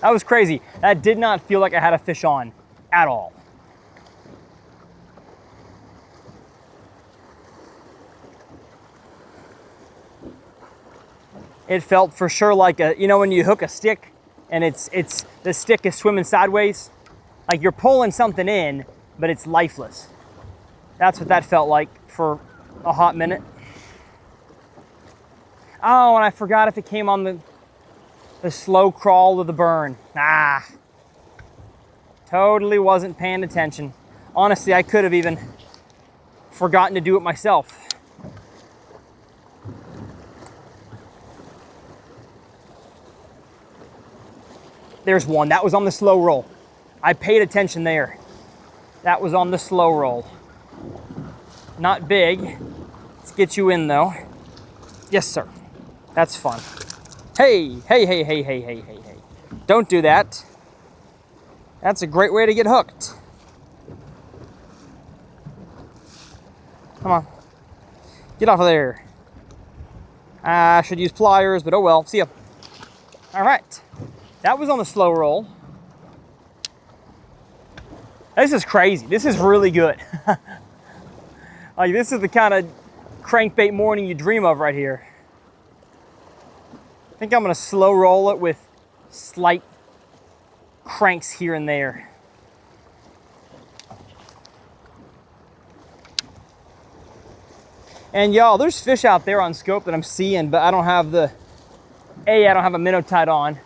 That was crazy. That did not feel like I had a fish on at all. It felt for sure like when you hook a stick and the stick is swimming sideways, like you're pulling something in, but it's lifeless. That's what that felt like for a hot minute. Oh, and I forgot if it came on the slow crawl of the burn. Totally wasn't paying attention. Honestly, I could have even forgotten to do it myself. There's one. That was on the slow roll. I paid attention there. That was on the slow roll. Not big. Let's get you in though. Yes, sir. That's fun. Hey. Don't do that. That's a great way to get hooked. Come on. Get off of there. I should use pliers, but oh well. See ya. All right. That was on the slow roll. This is crazy. This is really good. Like, this is the kind of crankbait morning you dream of right here. I think I'm gonna slow roll it with slight cranks here and there. And y'all, there's fish out there on scope that I'm seeing, but I don't have I don't have a minnow tied on,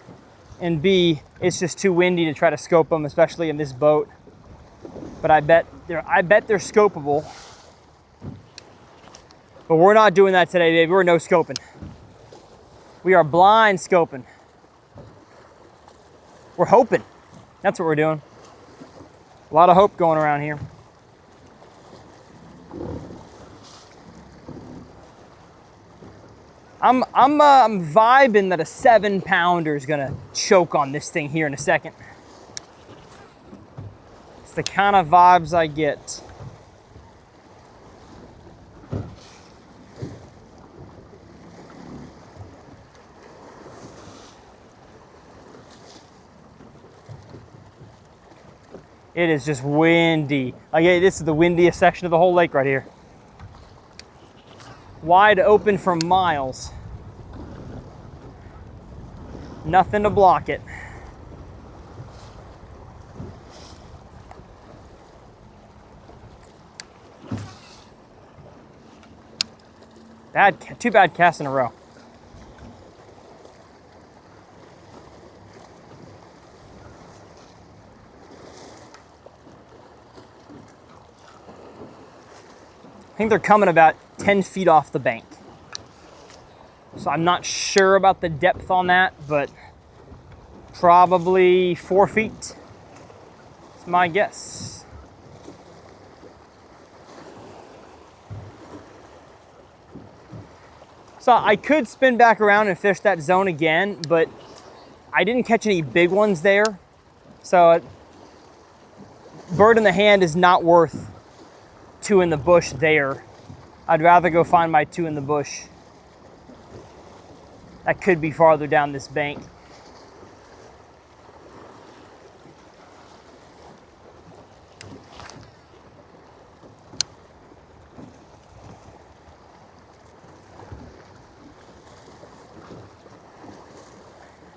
and B, it's just too windy to try to scope them, especially in this boat. But I bet they're scopeable. But we're not doing that today, baby. We're no scoping. We are blind scoping. We're hoping. That's what we're doing. A lot of hope going around here. I'm vibing that a 7-pounder is gonna choke on this thing here in a second. It's the kind of vibes I get. It is just windy. Like, this is the windiest section of the whole lake right here. Wide open for miles. Nothing to block it. Two bad casts in a row. I think they're coming about 10 feet off the bank. So I'm not sure about the depth on that, but probably 4 feet. That's my guess. So I could spin back around and fish that zone again, but I didn't catch any big ones there. So bird in the hand is not worth 2 in the bush there. I'd rather go find my 2 in the bush. That could be farther down this bank.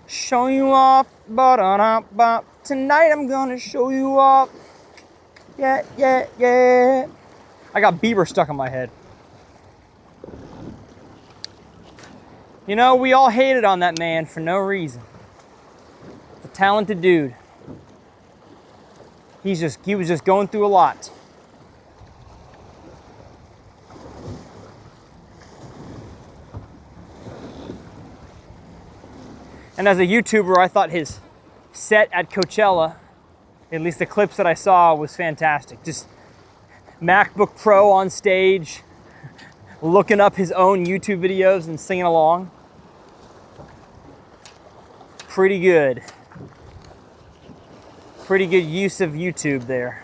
Show you off, ba-da-da-ba. Tonight I'm gonna show you off. Yeah, yeah, yeah. I got Bieber stuck on my head. You know, we all hated on that man for no reason. The talented dude. He was just going through a lot. And as a YouTuber, I thought his set at Coachella, at least the clips that I saw, was fantastic. Just MacBook Pro on stage, looking up his own YouTube videos and singing along. Pretty good. Pretty good use of YouTube there.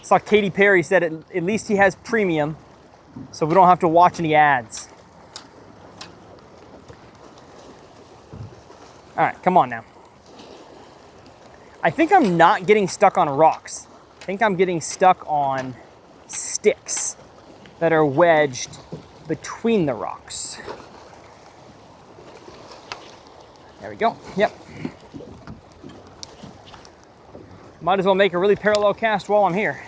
Saw Katy Perry said at least he has premium, so we don't have to watch any ads. All right, come on now. I think I'm not getting stuck on rocks. I think I'm getting stuck on sticks that are wedged between the rocks. There we go, yep. Might as well make a really parallel cast while I'm here.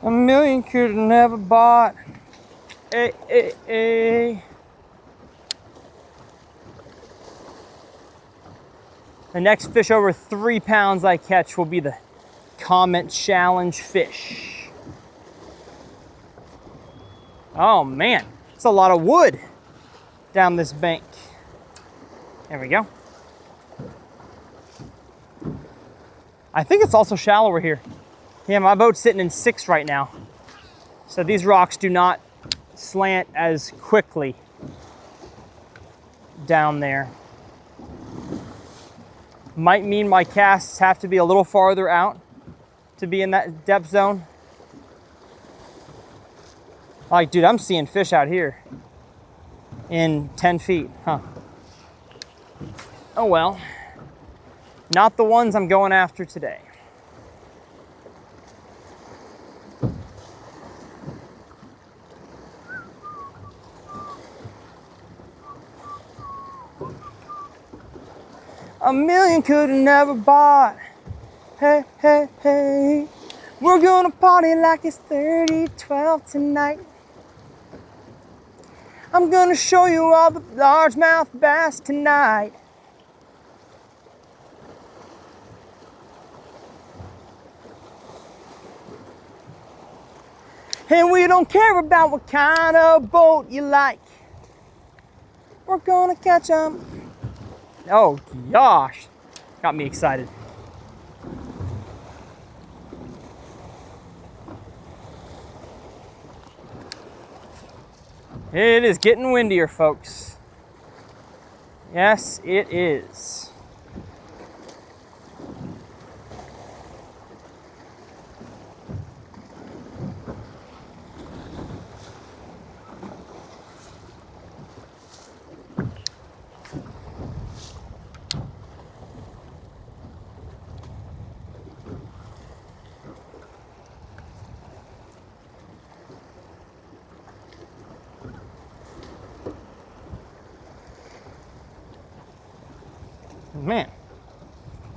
A million could have never bought. Hey, hey, hey. The next fish over 3 pounds I catch will be the comment challenge fish. Oh man, it's a lot of wood down this bank. There we go. I think it's also shallower here. Yeah, my boat's sitting in 6 right now. So these rocks do not slant as quickly down there. Might mean my casts have to be a little farther out to be in that depth zone. Like, dude, I'm seeing fish out here in 10 feet, huh? Oh well, not the ones I'm going after today. A million could have never bought. Hey, hey, hey. We're gonna party like it's 30-12 tonight. I'm gonna show you all the largemouth bass tonight. And we don't care about what kind of boat you like. We're gonna catch them. Oh gosh, got me excited. It is getting windier, folks. Yes, it is. Man,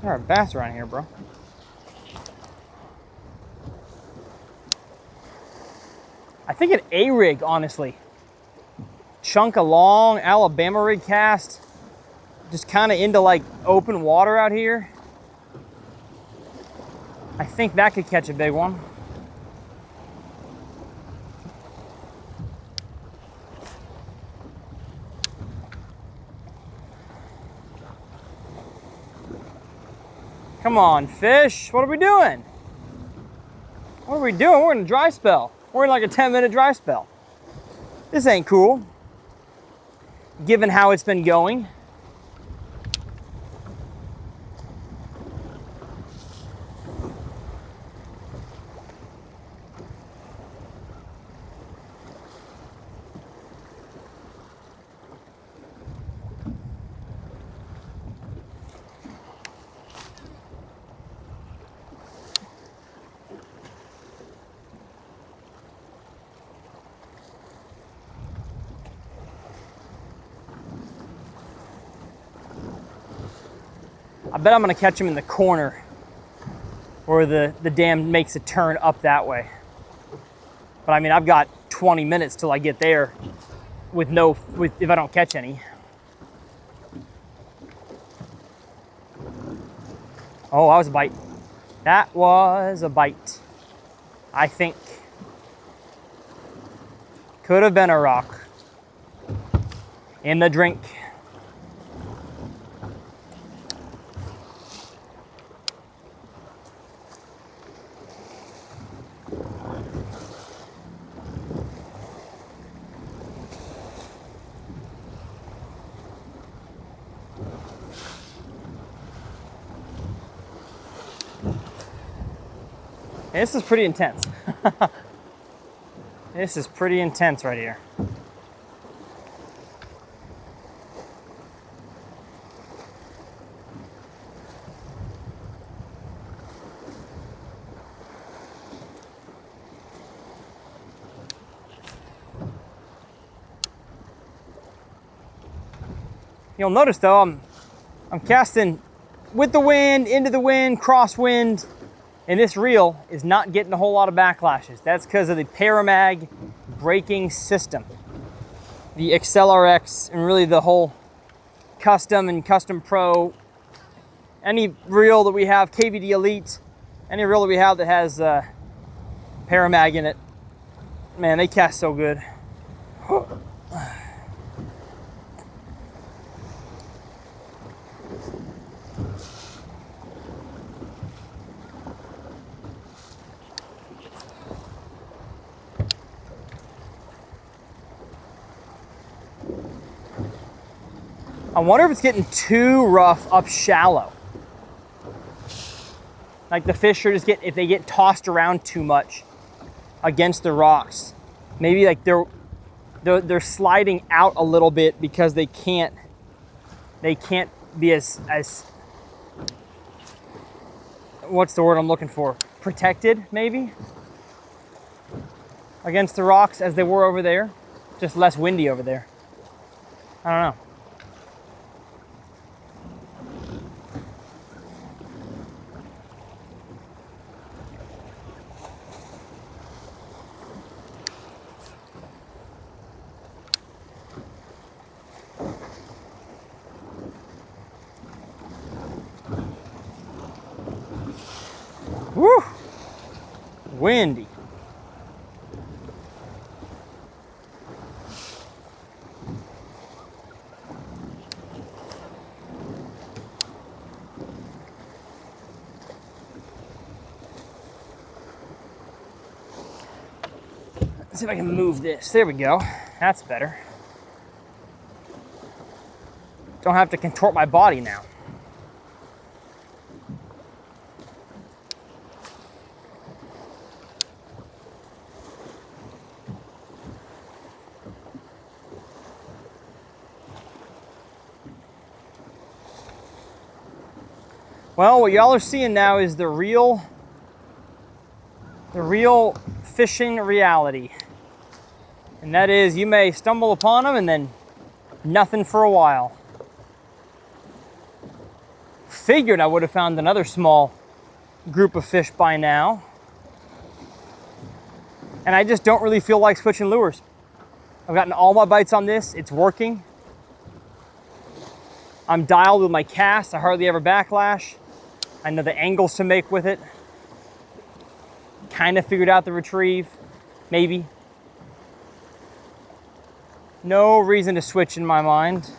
there are bass around here, bro. I think an A-rig, honestly. Chunk a long Alabama rig cast. Just kind of into like open water out here. I think that could catch a big one. Come on, fish. What are we doing? What are we doing? We're in a dry spell. We're in like a 10-minute dry spell. This ain't cool, given how it's been going. I bet I'm gonna catch him in the corner where the dam makes a turn up that way. But I mean, I've got 20 minutes till I get there if I don't catch any. Oh, that was a bite. That was a bite. I think. Could have been a rock. In the drink. This is pretty intense. This is pretty intense right here. You'll notice though, I'm casting with the wind, into the wind, crosswind, and this reel is not getting a whole lot of backlashes. That's because of the Paramag braking system. The XLRX and really the whole Custom and Custom Pro, any reel that we have, KVD Elite, any reel that we have that has Paramag in it, man, they cast so good. I wonder if it's getting too rough up shallow. Like the fish are just if they get tossed around too much against the rocks. Maybe like they're sliding out a little bit because they can't be as what's the word I'm looking for? Protected, maybe? Against the rocks as they were over there. Just less windy over there. I don't know. Woo! Windy. Let's see if I can move this. There we go. That's better. Don't have to contort my body now. Well, what y'all are seeing now is the real fishing reality. And that is, you may stumble upon them and then nothing for a while. figured I would have found another small group of fish by now. And I just don't really feel like switching lures. I've gotten all my bites on this. It's working. I'm dialed with my cast. I hardly ever backlash. I know the angles to make with it. Kind of figured out the retrieve, maybe. No reason to switch in my mind.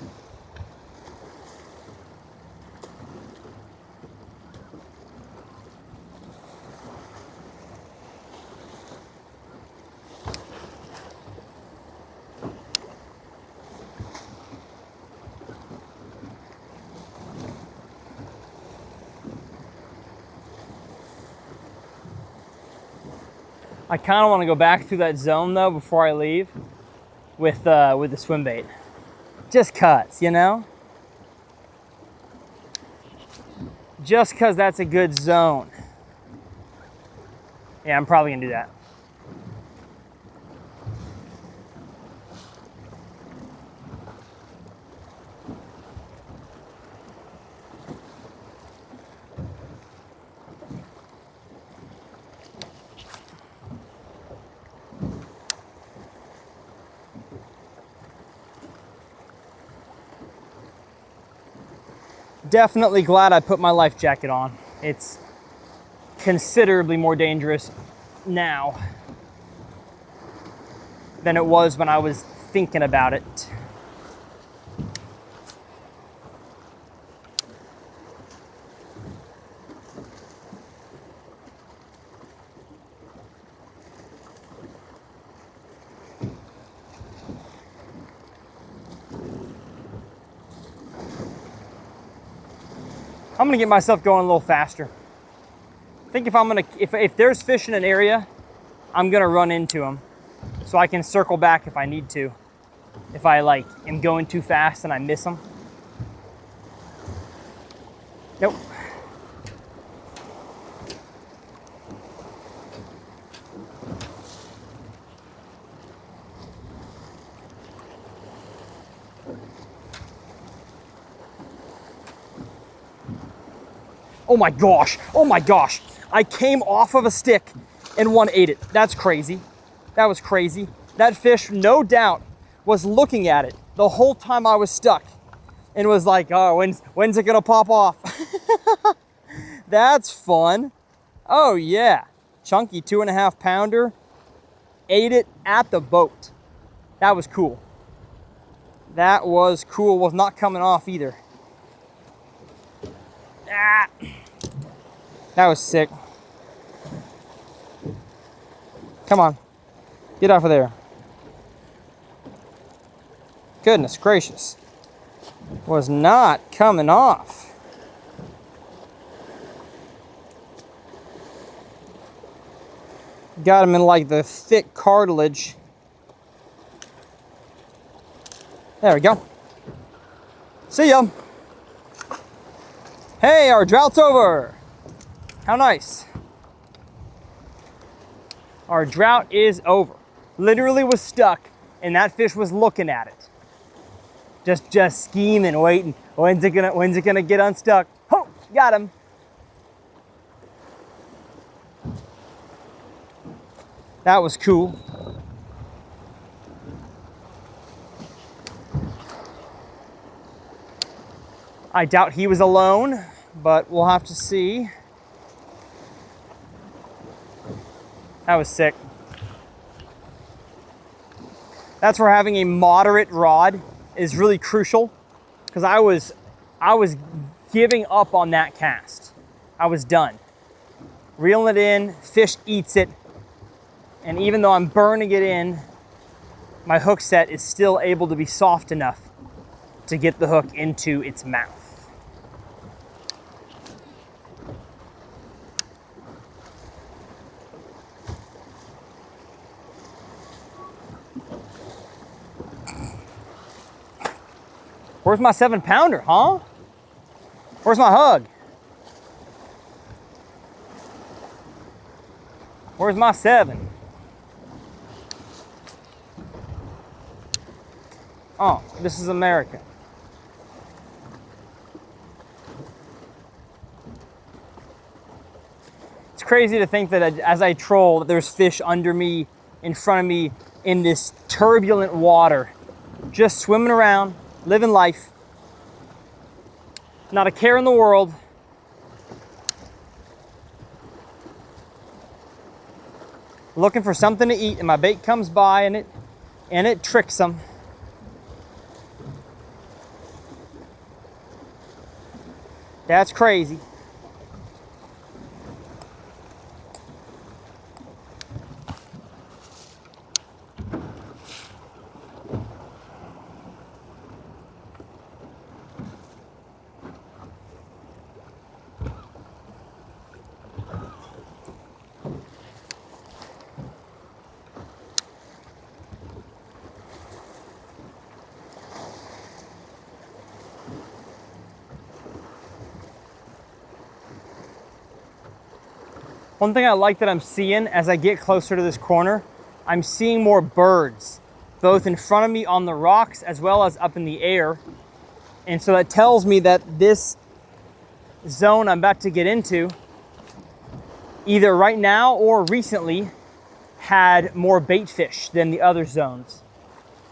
I kind of want to go back through that zone though before I leave with the swim bait. Just cuz, you know? Just cuz that's a good zone. Yeah, I'm probably gonna do that. Definitely glad I put my life jacket on. It's considerably more dangerous now than it was when I was thinking about it. I'm gonna get myself going a little faster. I think if there's fish in an area, I'm gonna run into them so I can circle back if I need to. If I am going too fast and I miss them. Nope. Oh my gosh, oh my gosh. I came off of a stick and one ate it. That's crazy. That was crazy. That fish, no doubt, was looking at it the whole time I was stuck and was like, oh, when's it gonna pop off? That's fun. Oh yeah, chunky 2.5 pounder, ate it at the boat. That was cool. That was cool, was not coming off either. Ah. That was sick. Come on, get off of there. Goodness gracious. Was not coming off. Got him in like the thick cartilage. There we go. See ya. Hey, our drought's over. How nice. Our drought is over. Literally was stuck and that fish was looking at it. Just scheming, waiting. When's it gonna get unstuck? Oh, got him. That was cool. I doubt he was alone, but we'll have to see. That was sick. That's where having a moderate rod is really crucial, because I was giving up on that cast. I was done. Reeling it in, fish eats it, and even though I'm burning it in, my hook set is still able to be soft enough to get the hook into its mouth. Where's my 7-pounder, huh? Where's my hug? Where's my 7? Oh, this is America. crazy to think that as I troll, that there's fish under me, in front of me, in this turbulent water, just swimming around, living life. Not a care in the world. Looking for something to eat, and my bait comes by and it tricks them. That's crazy. One thing I like that I'm seeing as I get closer to this corner, I'm seeing more birds, both in front of me on the rocks as well as up in the air. And so that tells me that this zone I'm about to get into, either right now or recently, had more bait fish than the other zones.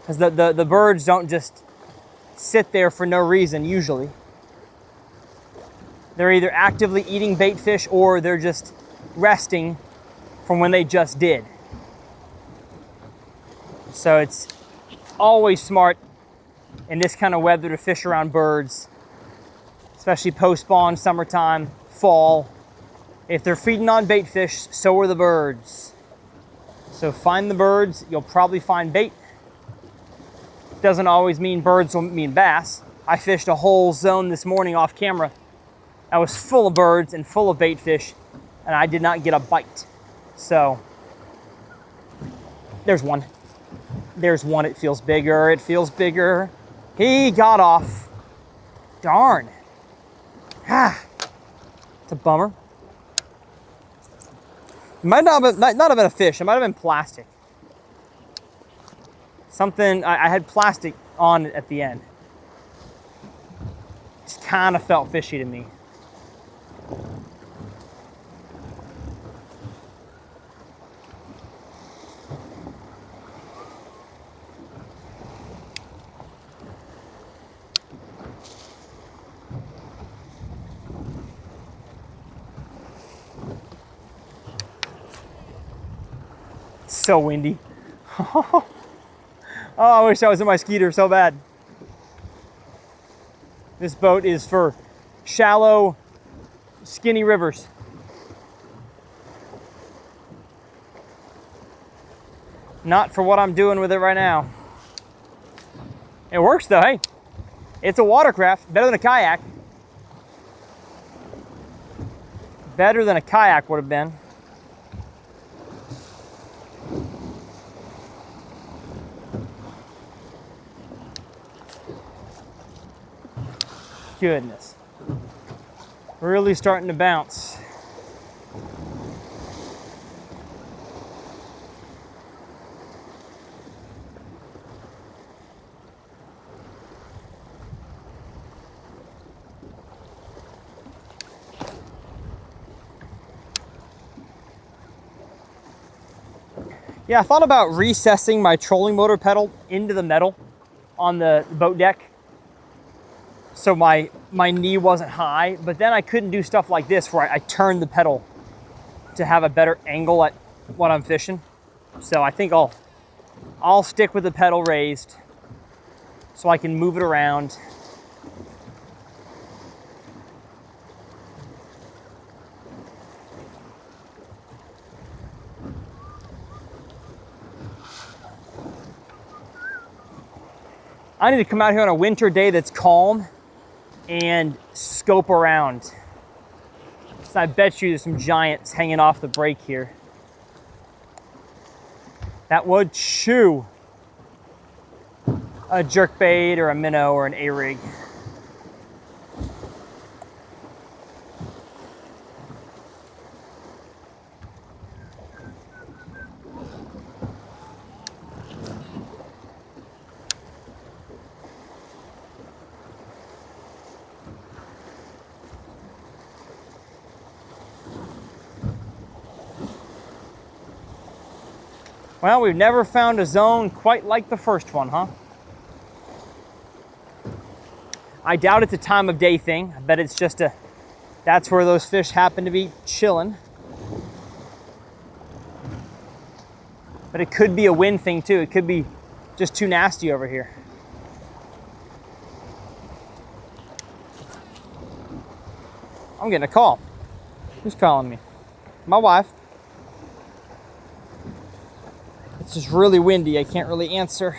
Because the birds don't just sit there for no reason, usually. They're either actively eating bait fish or they're just resting from when they just did. So it's always smart in this kind of weather to fish around birds, especially post-spawn, summertime, fall. If they're feeding on bait fish, so are the birds. So find the birds, you'll probably find bait. Doesn't always mean birds will mean bass. I fished a whole zone this morning off camera that was full of birds and full of bait fish, and I did not get a bite. So there's one. There's one. It feels bigger. It feels bigger. He got off. Darn. Ah, it's a bummer. It might not have been a fish. It might have been plastic. Something, I had plastic on it at the end. Just kind of felt fishy to me. So windy. Oh, I wish I was in my Skeeter so bad. This boat is for shallow, skinny rivers. Not for what I'm doing with it right now. It works though, hey. It's a watercraft, better than a kayak. Better than a kayak would have been. Goodness. Really starting to bounce. Yeah, I thought about recessing my trolling motor pedal into the metal on the boat deck, so my knee wasn't high, but then I couldn't do stuff like this where I turn the pedal to have a better angle at what I'm fishing. So I think I'll stick with the pedal raised so I can move it around. I need to come out here on a winter day that's calm and scope around. So I bet you there's some giants hanging off the break here. That would chew a jerkbait or a minnow or an A-rig. Well, we've never found a zone quite like the first one, huh? I doubt it's a time of day thing. I bet it's just that's where those fish happen to be chilling. But it could be a wind thing too. It could be just too nasty over here. I'm getting a call. Who's calling me? My wife. It's just really windy. I can't really answer.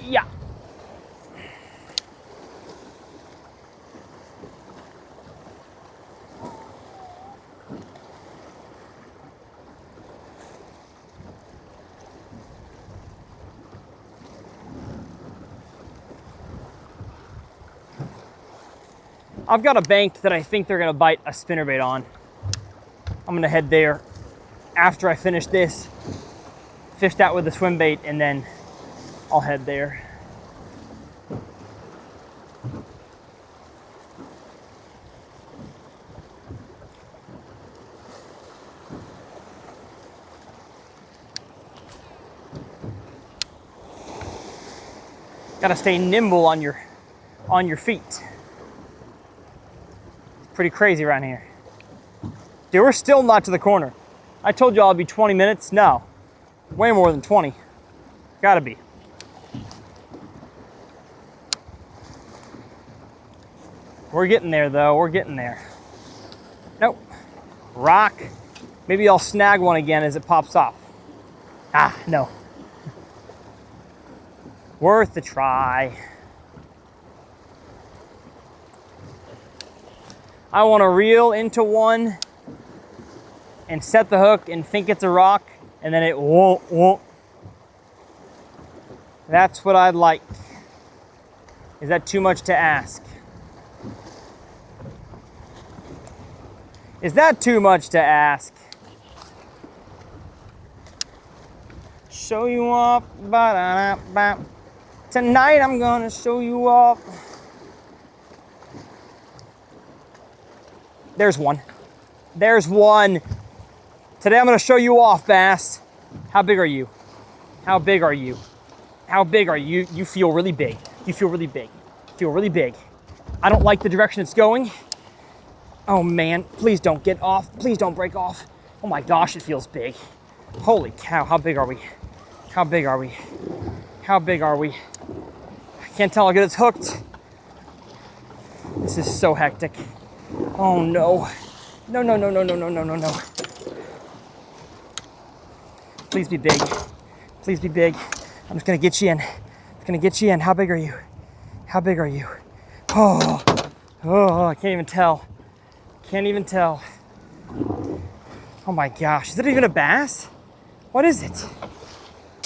Yeah. I've got a bank that I think they're gonna bite a spinnerbait on. I'm gonna head there after I finish this, fish that with the swim bait, and then I'll head there. Gotta stay nimble on your feet. It's pretty crazy around here. Dude, we're still not to the corner. I told you all it'd be 20 minutes. No, way more than 20. Gotta be. We're getting there though, we're getting there. Nope, rock. Maybe I'll snag one again as it pops off. Ah, no. Worth a try. I want to reel into one and set the hook and think it's a rock, and then it won't. That's what I'd like. Is that too much to ask? Is that too much to ask? Show you off. Ba-da-da-ba. Tonight I'm gonna show you off. There's one. There's one. Today I'm gonna show you off, bass. How big are you? How big are you? How big are you? You feel really big. You feel really big. You feel really big. I don't like the direction it's going. Oh man, please don't get off. Please don't break off. Oh my gosh, it feels big. Holy cow, how big are we? How big are we? How big are we? I can't tell how good it's hooked. This is so hectic. Oh no. No, no, no, no, no, no, no, no, no. Please be big. Please be big. I'm just gonna get you in. I'm gonna get you in. How big are you? How big are you? Oh, I can't even tell. Can't even tell. Oh my gosh, is it even a bass? What is it?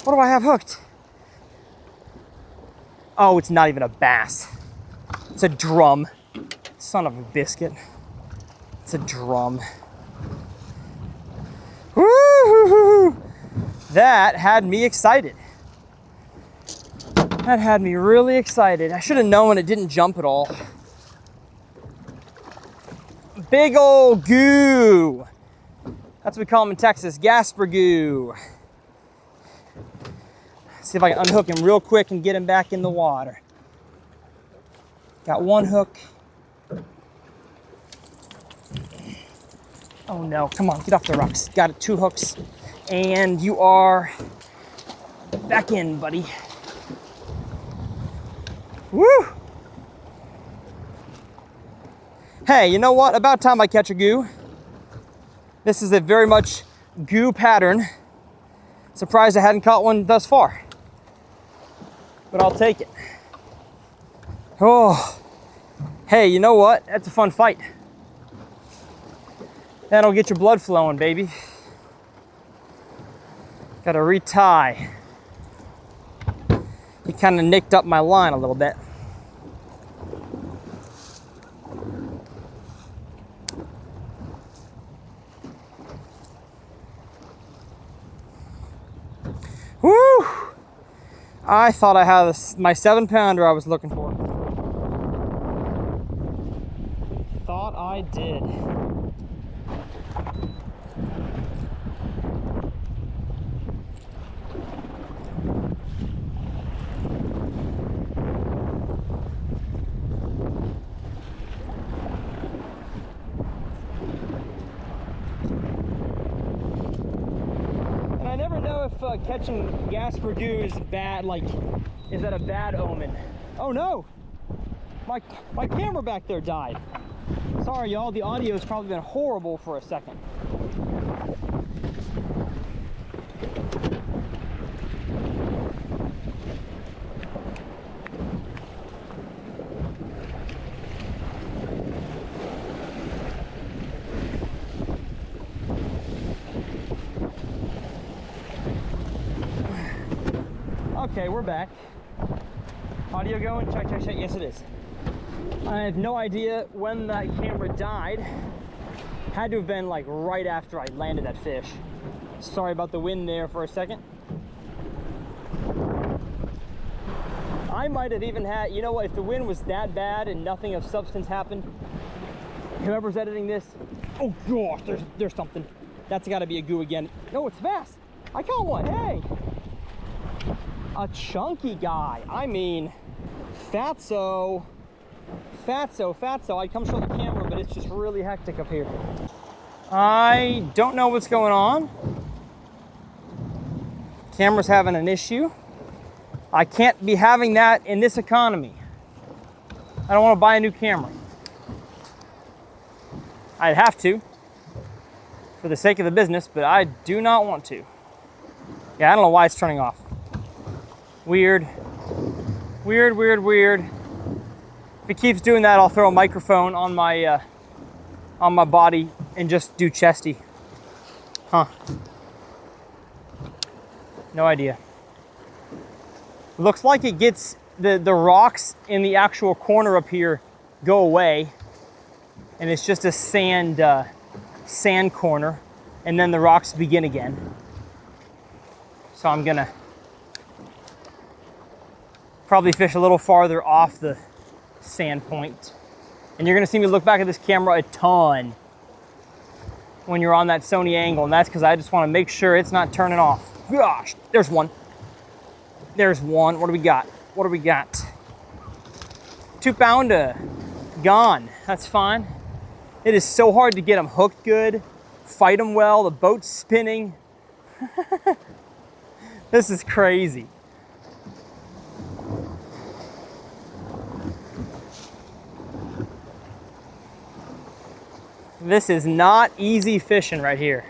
What do I have hooked? Oh, it's not even a bass. It's a drum. Son of a biscuit. It's a drum. Woo-hoo-hoo-hoo. That had me excited. That had me really excited. I should have known it didn't jump at all. Big old goo. That's what we call them in Texas, Gasper goo. See if I can unhook him real quick and get him back in the water. Got one hook. Oh no, come on, get off the rocks. Got it, 2 hooks. And you are back in, buddy. Woo! Hey, you know what? About time I catch a goo. This is a very much goo pattern. Surprised I hadn't caught one thus far. But I'll take it. Oh, hey, you know what? That's a fun fight. That'll get your blood flowing, baby. Gotta retie. He kind of nicked up my line a little bit. Woo! I thought I had my 7-pounder I was looking for. Thought I did. I never know if catching Gaspargoo is bad, like, is that a bad omen? Oh no! My camera back there died. Sorry y'all, the audio's probably been horrible for a second. Okay, we're back. Audio going? Check, check, check. Yes, it is. I have no idea when that camera died. Had to have been like right after I landed that fish. Sorry about the wind there for a second. I might have even had, you know what, if the wind was that bad and nothing of substance happened, whoever's editing this, oh gosh, there's something. That's gotta be a goo again. No, it's bass. I caught one, hey. A chunky guy. I mean, fatso. I'd come show the camera, but it's just really hectic up here. I don't know what's going on. Camera's having an issue. I can't be having that in this economy. I don't want to buy a new camera. I'd have to, for the sake of the business, but I do not want to. Yeah, I don't know why it's turning off. Weird. If it keeps doing that, I'll throw a microphone on my body and just do chesty. Huh. No idea. Looks like it gets the rocks in the actual corner up here go away, and it's just a sand corner, and then the rocks begin again. So I'm gonna probably fish a little farther off the sand point. And you're gonna see me look back at this camera a ton when you're on that Sony angle, and that's because I just want to make sure it's not turning off. Gosh, there's one. There's one. What do we got? 2-pounder. Gone. That's fine. It is so hard to get them hooked good, fight them well, the boat's spinning. This is crazy. This is not easy fishing right here.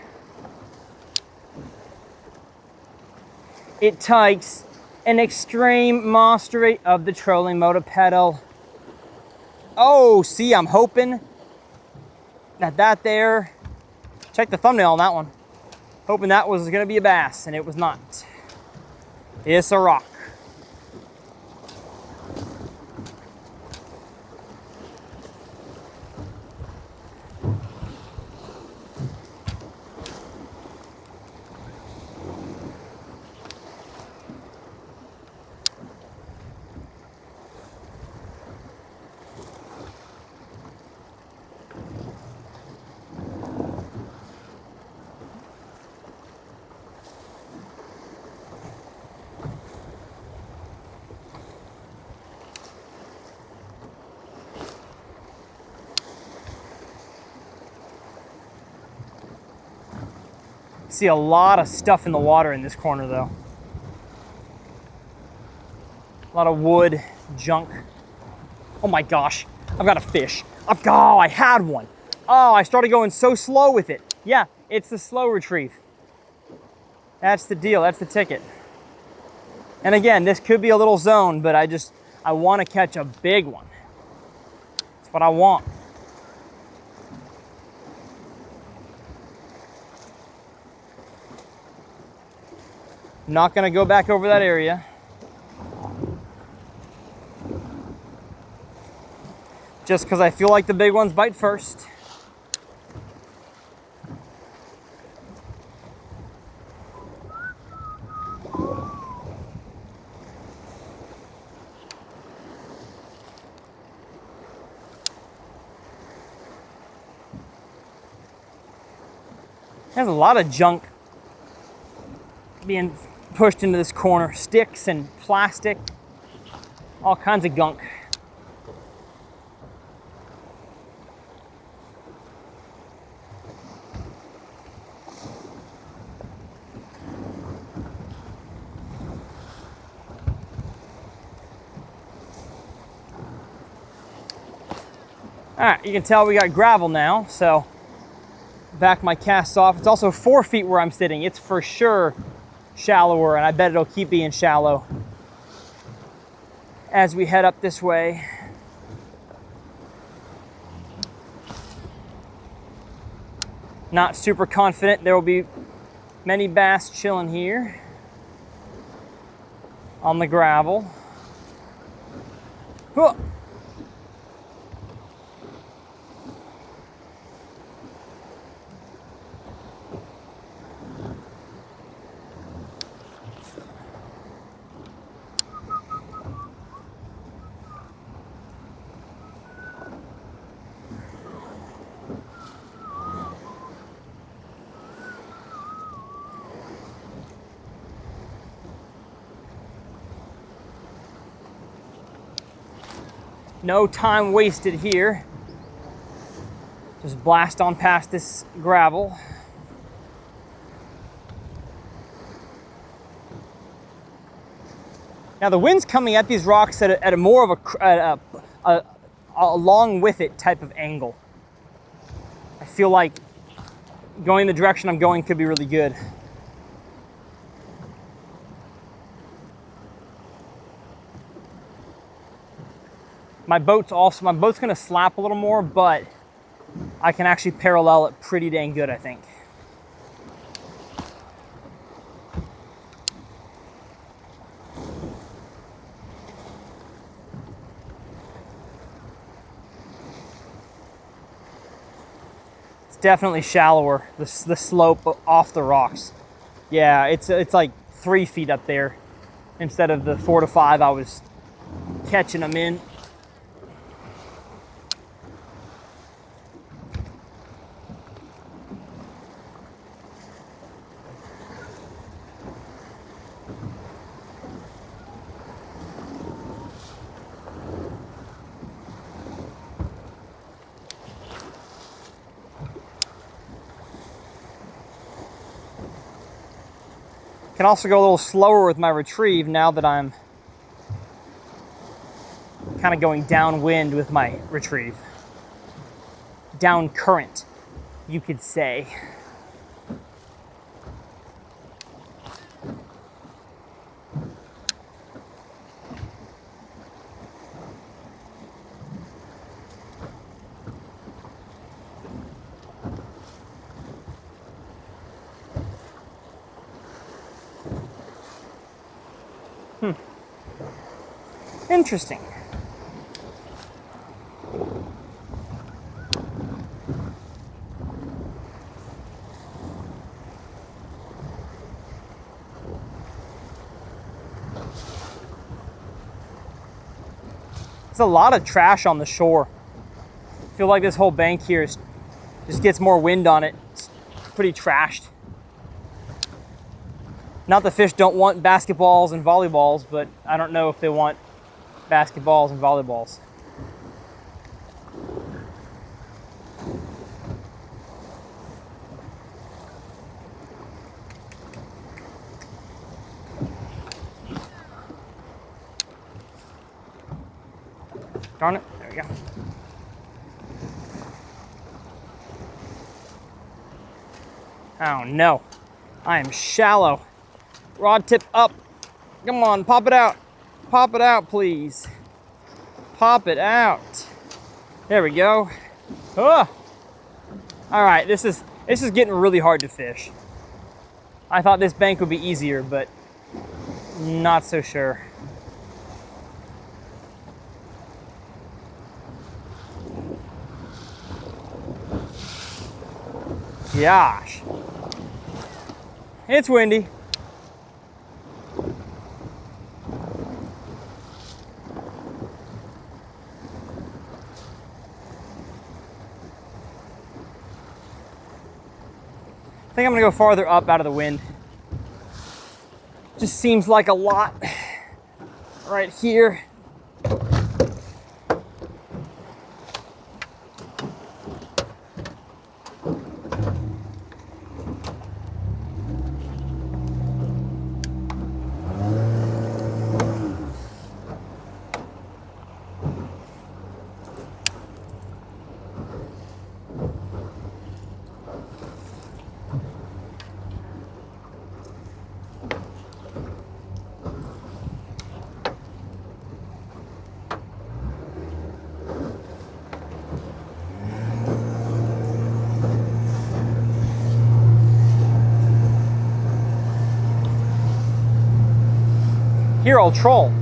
It takes an extreme mastery of the trolling motor pedal. Oh, see, I'm hoping that there, check the thumbnail on that one. Hoping that was gonna be a bass, and it was not. It's a rock. See a lot of stuff in the water in this corner though. A lot of wood, junk. Oh my gosh, I've got a fish. Oh, I had one. Oh, I started going so slow with it. Yeah, it's the slow retrieve. That's the deal, that's the ticket. And again, this could be a little zone, but I want to catch a big one. That's what I want. I'm not gonna go back over that area. Just because I feel like the big ones bite first. There's a lot of junk being pushed into this corner. Sticks and plastic, all kinds of gunk. All right, you can tell we got gravel now, so back my cast off. It's also 4 feet where I'm sitting. It's for sure shallower, and I bet it'll keep being shallow as we head up this way. Not super confident there will be many bass chilling here on the gravel. Whoa. No time wasted here. Just blast on past this gravel. Now the wind's coming at these rocks at a more of a along with it type of angle. I feel like going the direction I'm going could be really good. My boat's gonna slap a little more, but I can actually parallel it pretty dang good, I think. It's definitely shallower, the slope off the rocks. Yeah, it's like 3 feet up there instead of the 4 to 5 I was catching them in. Can also go a little slower with my retrieve now that I'm kind of going downwind with my retrieve. Down current, you could say. Interesting. There's a lot of trash on the shore. I feel like this whole bank here just gets more wind on it. It's pretty trashed. Not the fish don't want basketballs and volleyballs, but I don't know if they want basketballs and volleyballs. Darn it, there we go. Oh no, I am shallow. Rod tip up. Come on, pop it out. Pop it out, please. Pop it out. There we go. Oh. All right, this is getting really hard to fish. I thought this bank would be easier, but Not so sure. Gosh. It's windy. I think I'm gonna go farther up out of the wind. Just seems like a lot right here. Here, I'll troll.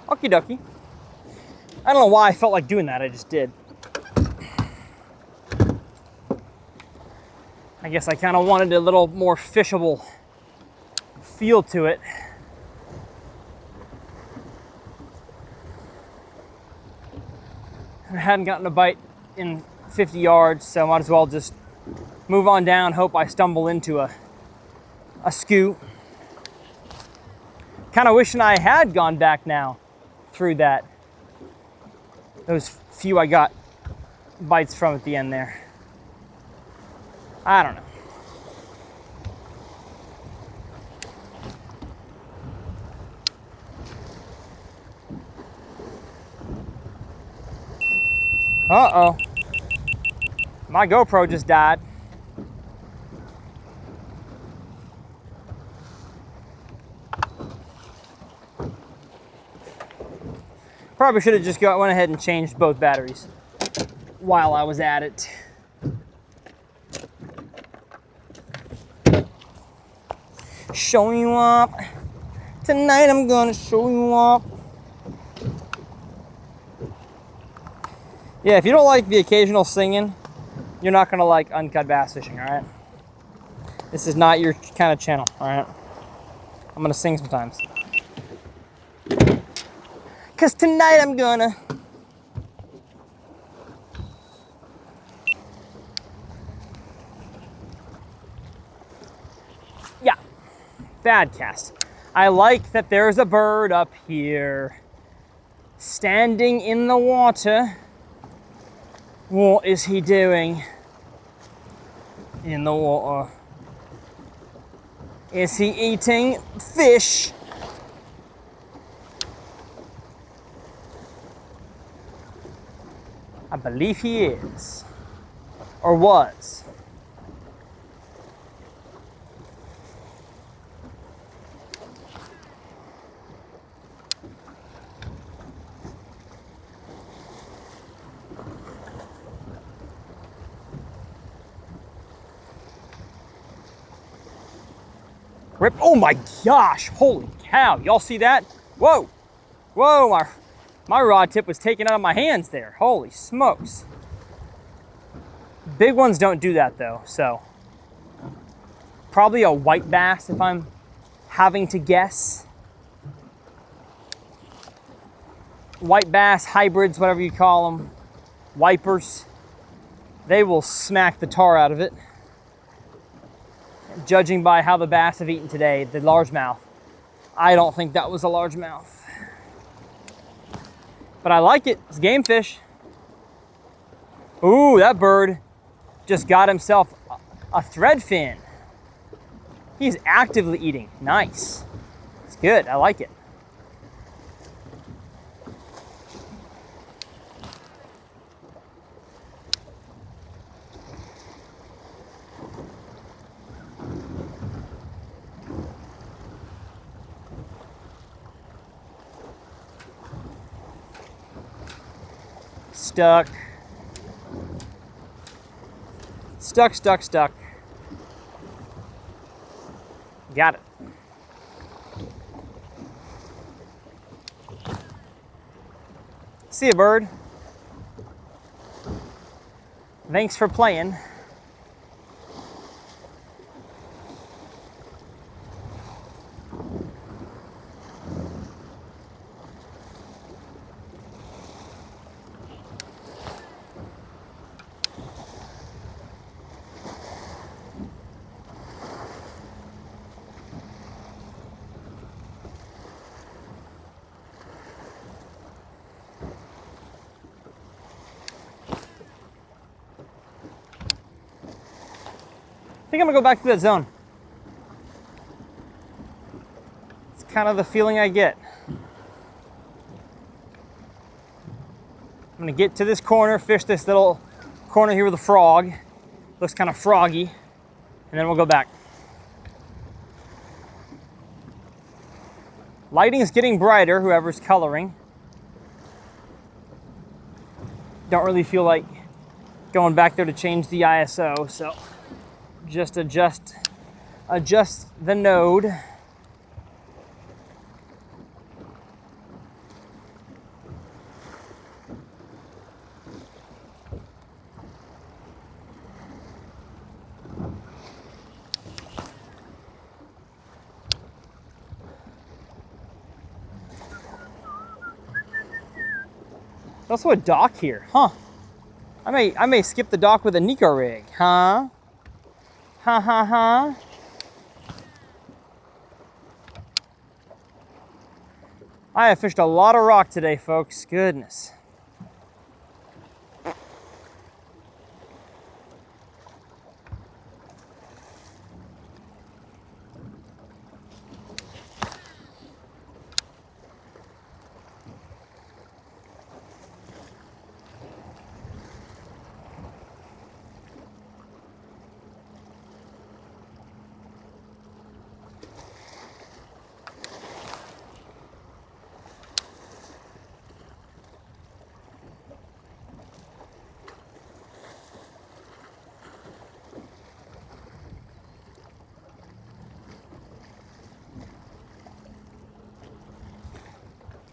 Okie dokie. I don't know why I felt like doing that, I just did. I guess I kind of wanted a little more fishable feel to it. I hadn't gotten a bite in 50 yards, so I might as well just move on down, hope I stumble into a scoop. Kind of wishing I had gone back now through that. Those few I got bites from at the end there. I don't know. Uh-oh. My GoPro just died. Probably should have just went ahead and changed both batteries while I was at it. Show you up. Tonight I'm gonna show you up. Yeah, if you don't like the occasional singing, you're not gonna like uncut bass fishing, all right? This is not your kind of channel, all right? I'm gonna sing sometimes. 'Cause tonight I'm gonna. Yeah, bad cast. I like that there's a bird up here, standing in the water. What is he doing in the water? Is he eating fish? I believe he is, or was. Rip. Oh my gosh, holy cow. Y'all see that? Whoa, whoa, my rod tip was taken out of my hands there. Holy smokes. Big ones don't do that though, so. Probably a white bass if I'm having to guess. White bass, hybrids, whatever you call them, wipers, they will smack the tar out of it. Judging by how the bass have eaten today, the largemouth, I don't think that was a largemouth. But I like it, it's game fish. Ooh, that bird just got himself a threadfin. He's actively eating, nice. It's good, I like it. Stuck. Stuck, stuck, stuck. Got it. See you, bird. Thanks for playing. I think I'm gonna go back to that zone. It's kind of the feeling I get. I'm gonna get to this corner, fish this little corner here with a frog. Looks kind of froggy, and then we'll go back. Lighting is getting brighter, whoever's coloring. Don't really feel like going back there to change the ISO, so just adjust the node. There's also a dock here, huh? I may skip the dock with a Nico rig, huh? Ha ha ha. I have fished a lot of rock today, folks. Goodness.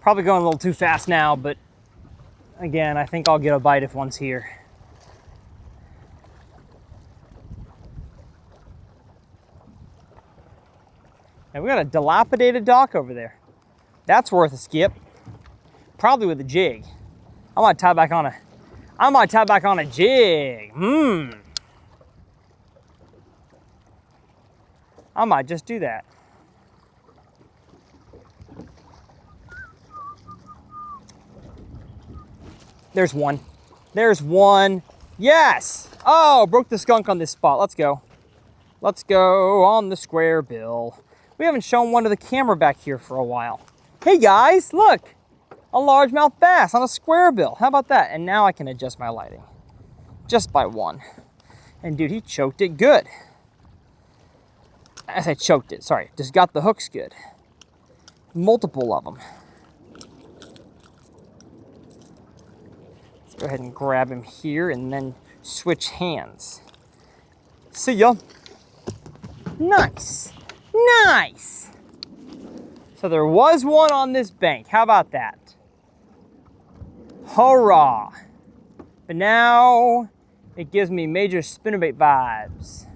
Probably going a little too fast now, but again, I think I'll get a bite if one's here. And we got a dilapidated dock over there. That's worth a skip. Probably with a jig. I might tie back on a jig. I might just do that. There's one. There's one. Yes! Oh, broke the skunk on this spot. Let's go. Let's go on the square bill. We haven't shown one to the camera back here for a while. Hey guys, look! A largemouth bass on a square bill. How about that? And now I can adjust my lighting. Just by one. And dude, he choked it good. As I choked it, sorry. Just got the hooks good. Multiple of them. Go ahead and grab him here and then switch hands. See ya. Nice. Nice! So there was one on this bank. How about that? Hurrah! But now it gives me major spinnerbait vibes.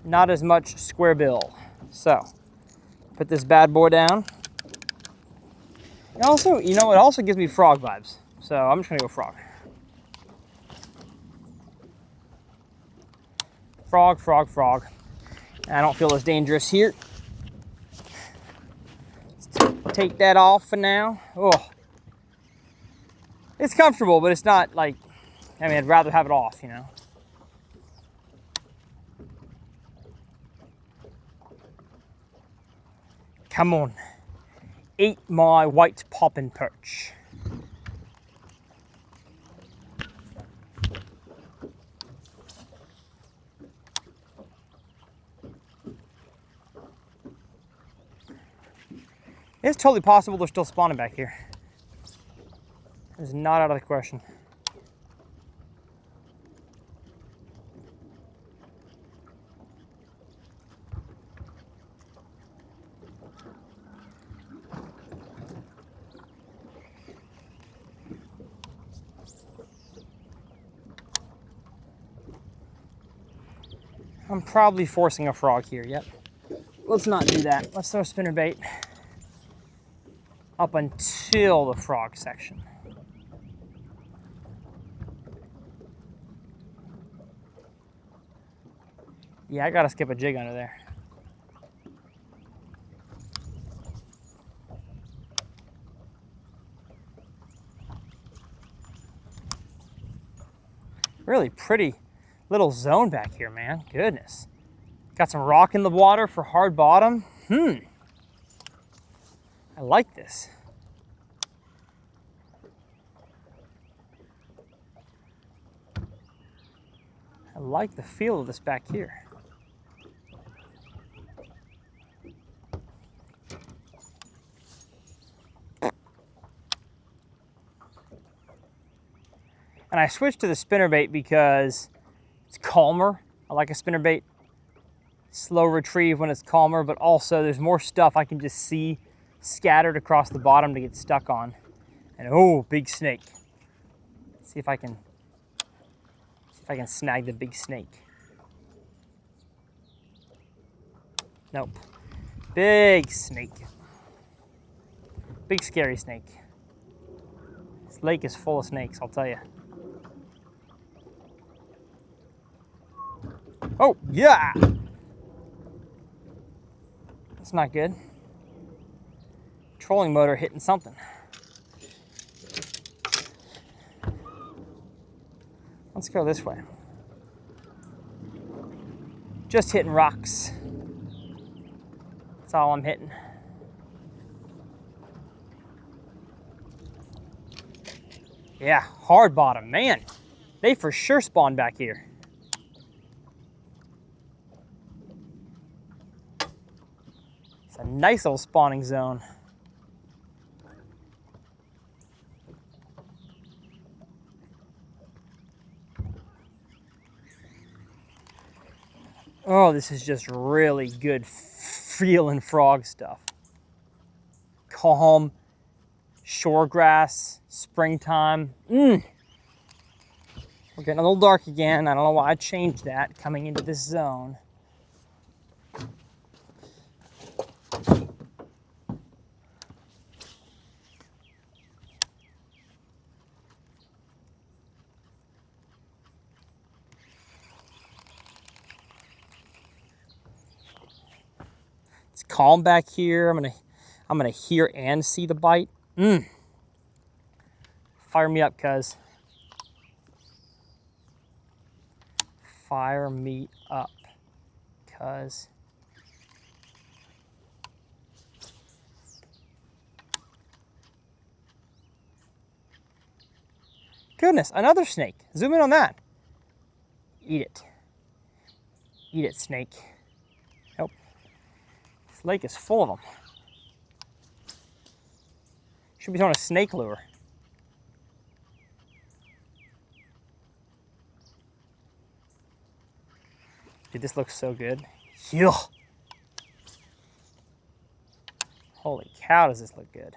Not as much square bill. So, put this bad boy down. And also, you know, it also gives me frog vibes. So I'm just gonna go frog. Frog, frog, frog. I don't feel as dangerous here. Let's take that off for now. Oh, it's comfortable, but it's not like, I mean, I'd rather have it off, you know. Come on, eat my white poppin' perch. It's totally possible they're still spawning back here. It's not out of the question. I'm probably forcing a frog here, yep. Let's not do that. Let's throw spinnerbait up until the frog section. Yeah, I gotta skip a jig under there. Really pretty little zone back here, man. Goodness. Got some rock in the water for hard bottom. I like this. I like the feel of this back here. And I switched to the spinnerbait because it's calmer. I like a spinnerbait. Slow retrieve when it's calmer, but also there's more stuff I can just see scattered across the bottom to get stuck on. And oh, big snake. See if I can snag the big snake. Nope. Big snake. Big scary snake. This lake is full of snakes, I'll tell you. Oh, yeah! That's not good. Trolling motor hitting something. Let's go this way. Just hitting rocks. That's all I'm hitting. Yeah, hard bottom, man. They for sure spawn back here. It's a nice little spawning zone. Oh, this is just really good feeling frog stuff. Calm, shore grass, springtime. We're getting a little dark again. I don't know why I changed that coming into this zone. It's calm back here. I'm gonna hear and see the bite. Fire me up, cuz. Fire me up, cuz. Goodness, another snake. Zoom in on that. Eat it. Eat it, snake. Nope. This lake is full of them. Should be throwing a snake lure. Dude, this looks so good. Yeah. cow, does this look good.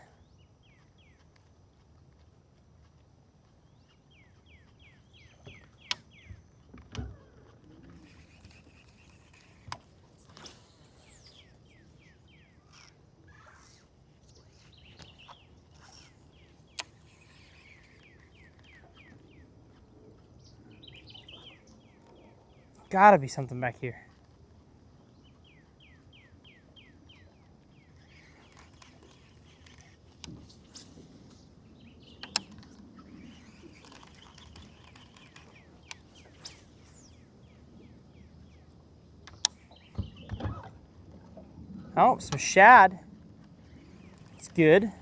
Gotta be something back here. Oh, some shad. It's good.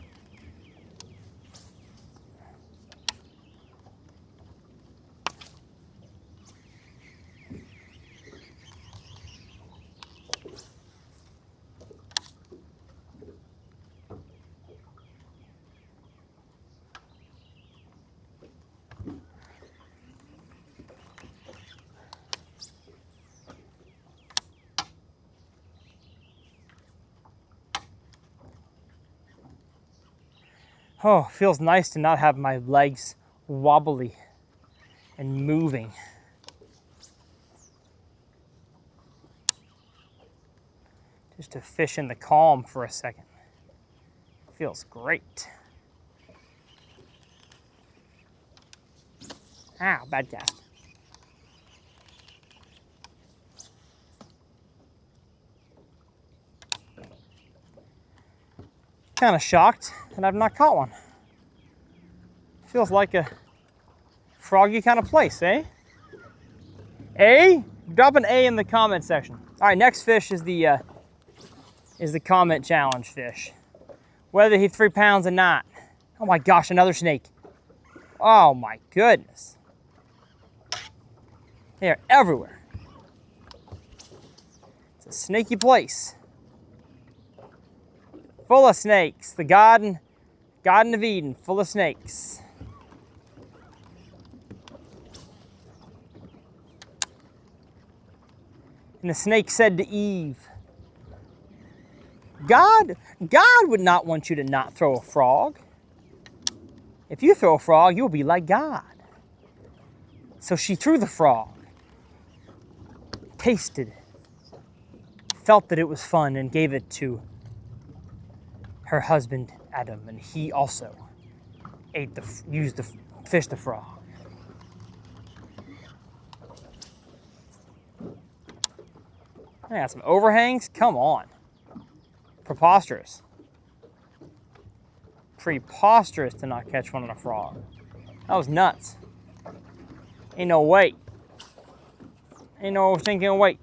Oh, feels nice to not have my legs wobbly and moving. Just to fish in the calm for a second. Feels great. Ow, bad cast. Kind of shocked that I've not caught one. Feels like a froggy kind of place, eh? A? Drop an A in the comment section. All right, next fish is the comment challenge fish. Whether he's 3 pounds or not. Oh my gosh, another snake. Oh my goodness. They're everywhere. It's a snaky place. Full of snakes. The Garden of Eden, full of snakes. And the snake said to Eve, God would not want you to not throw a frog. If you throw a frog, you'll be like God. So she threw the frog, tasted it, felt that it was fun, and gave it to her husband Adam, and he also fished the frog. I got some overhangs. Come on. Preposterous. Preposterous to not catch one on a frog. That was nuts. Ain't no way. Ain't no thinking weight.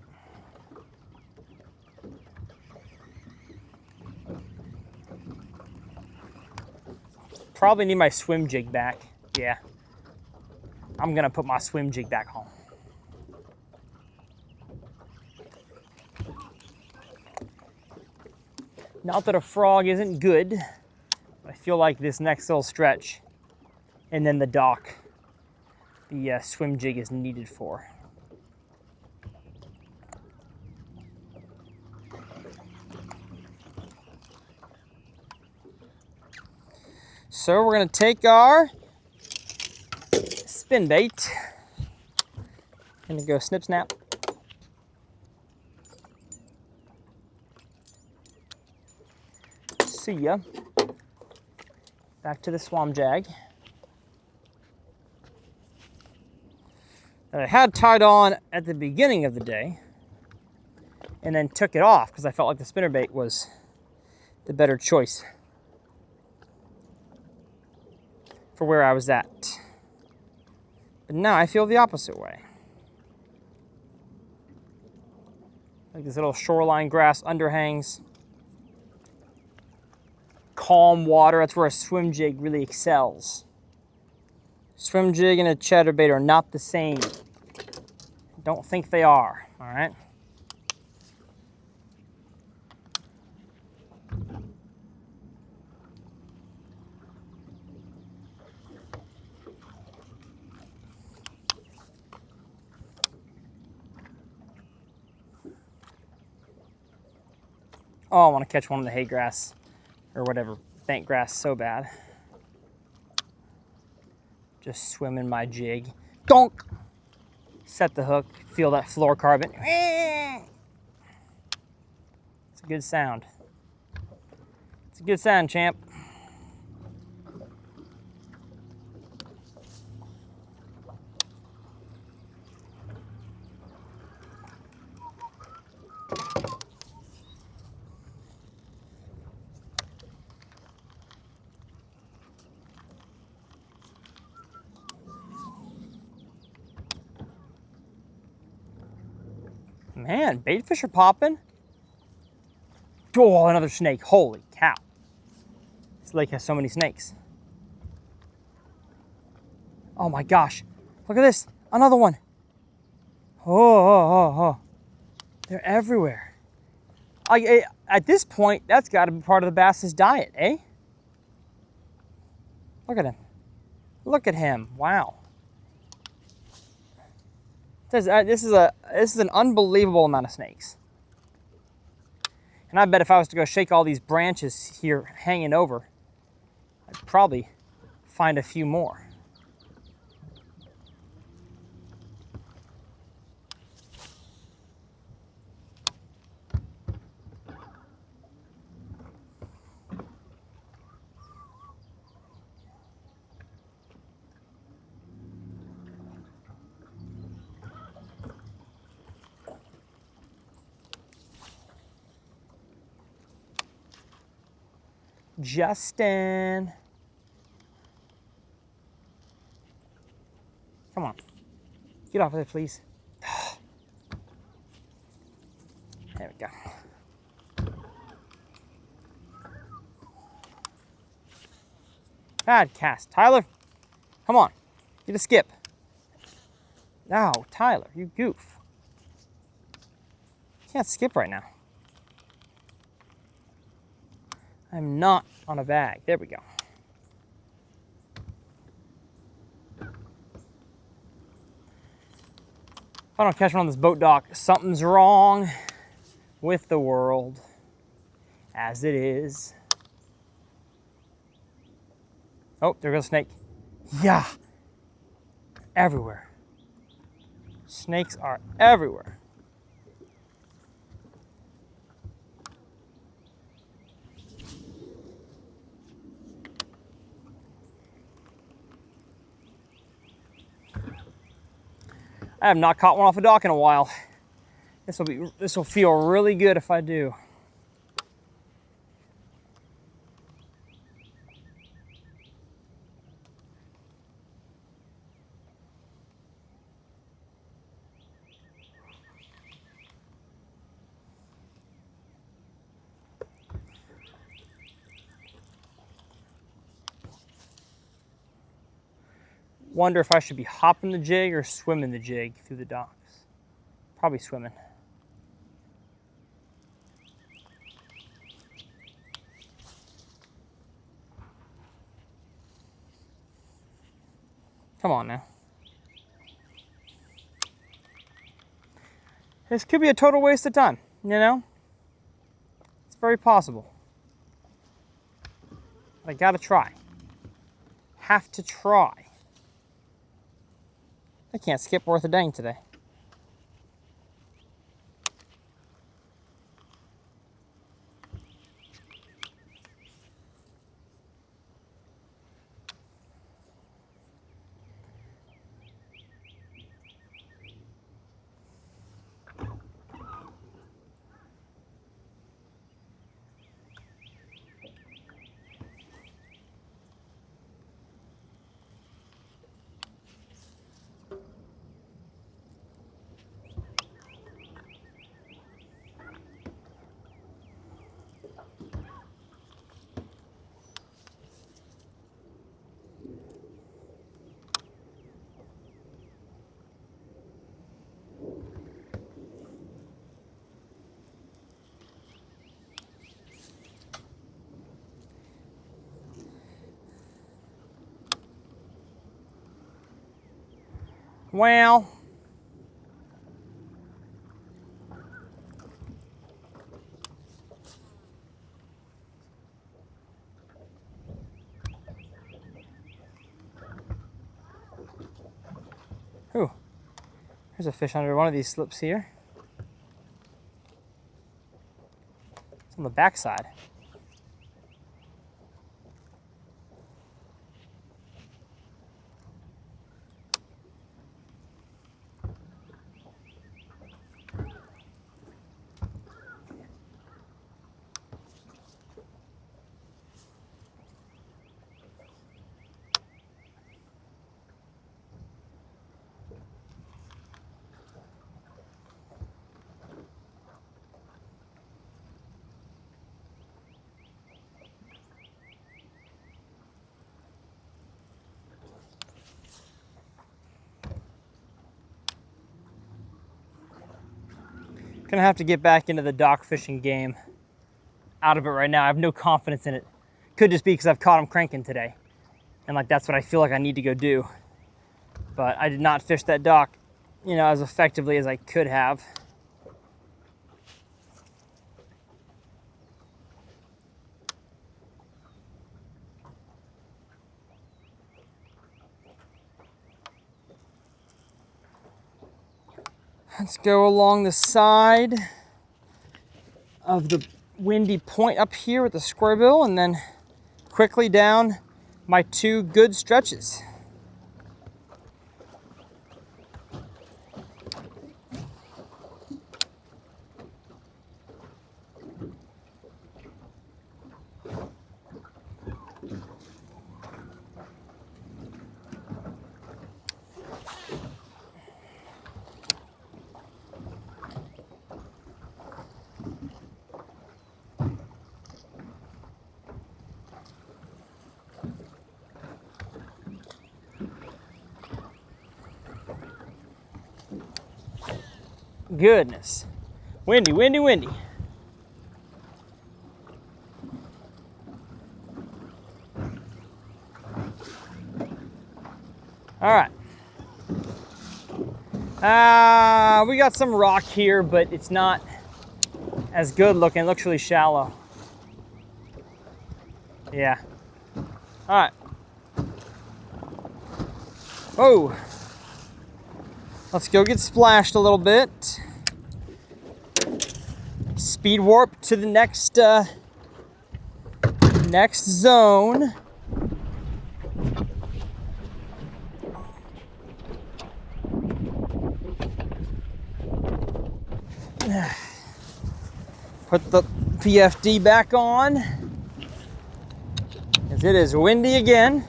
Probably need my swim jig back. Yeah. I'm gonna put my swim jig back home. Not that a frog isn't good. I feel like this next little stretch and then the dock, the swim jig is needed for. So we're gonna take our spin bait. Gonna go snip snap. See ya. Back to the swam jag that I had tied on at the beginning of the day and then took it off because I felt like the spinnerbait was the better choice for where I was at. But now I feel the opposite way. Like this little shoreline grass underhangs. Calm water, that's where a swim jig really excels. Swim jig and a chatterbait are not the same. Don't think they are, all right? Oh, I want to catch one in the hay grass. or whatever. Thank grass so bad. Just swimming my jig. Donk! Set the hook, feel that fluorocarbon. It's a good sound. It's a good sound, champ. Man, baitfish are popping. Oh, another snake. Holy cow. This lake has so many snakes. Oh my gosh. Look at this. Another one. Oh. They're everywhere. At this point, that's got to be part of the bass's diet, eh? Look at him. Look at him. Wow. This is an unbelievable amount of snakes. And I bet if I was to go shake all these branches here hanging over, I'd probably find a few more. Justin. Come on. Get off of it, please. There we go. Bad cast. Tyler, come on. Get a skip. No, Tyler, you goof. You can't skip right now. I'm not on a bag. There we go. If I don't catch one on this boat dock, something's wrong with the world as it is. Oh, there goes a snake. Yeah. Everywhere. Snakes are everywhere. I have not caught one off a dock in a while. This will feel really good if I do. Wonder if I should be hopping the jig or swimming the jig through the docks. Probably swimming. Come on now. This could be a total waste of time, you know? It's very possible. But I gotta try. Have to try. I can't skip worth a dang today. Well, Ooh, there's a fish under one of these slips here. It's on the back side. Gonna have to get back into the dock fishing game. Out of it right now. I have no confidence in it. Could just be because I've caught them cranking today. And like that's what I feel like I need to go do. But I did not fish that dock, you know, as effectively as I could have. Let's go along the side of the windy point up here with the square bill and then quickly down my 2 good stretches. Goodness. Windy, windy, windy. All right. We got some rock here, but it's not as good looking. It looks really shallow. Yeah. All right. Oh. Let's go get splashed a little bit. Speed warp to the next next zone. Put the PFD back on, as it is windy again.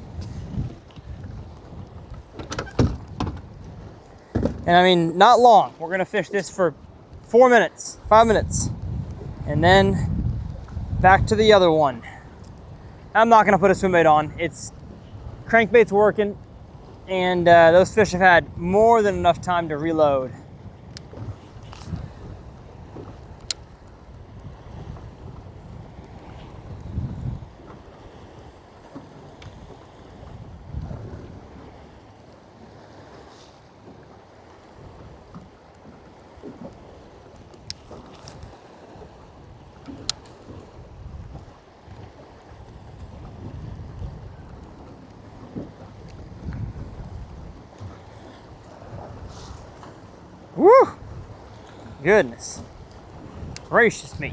And I mean, not long. We're gonna fish this for 4 minutes, 5 minutes, and then back to the other one. I'm not gonna put a swim bait on. It's crankbait's working, and those fish have had more than enough time to reload. Woo! Goodness gracious me.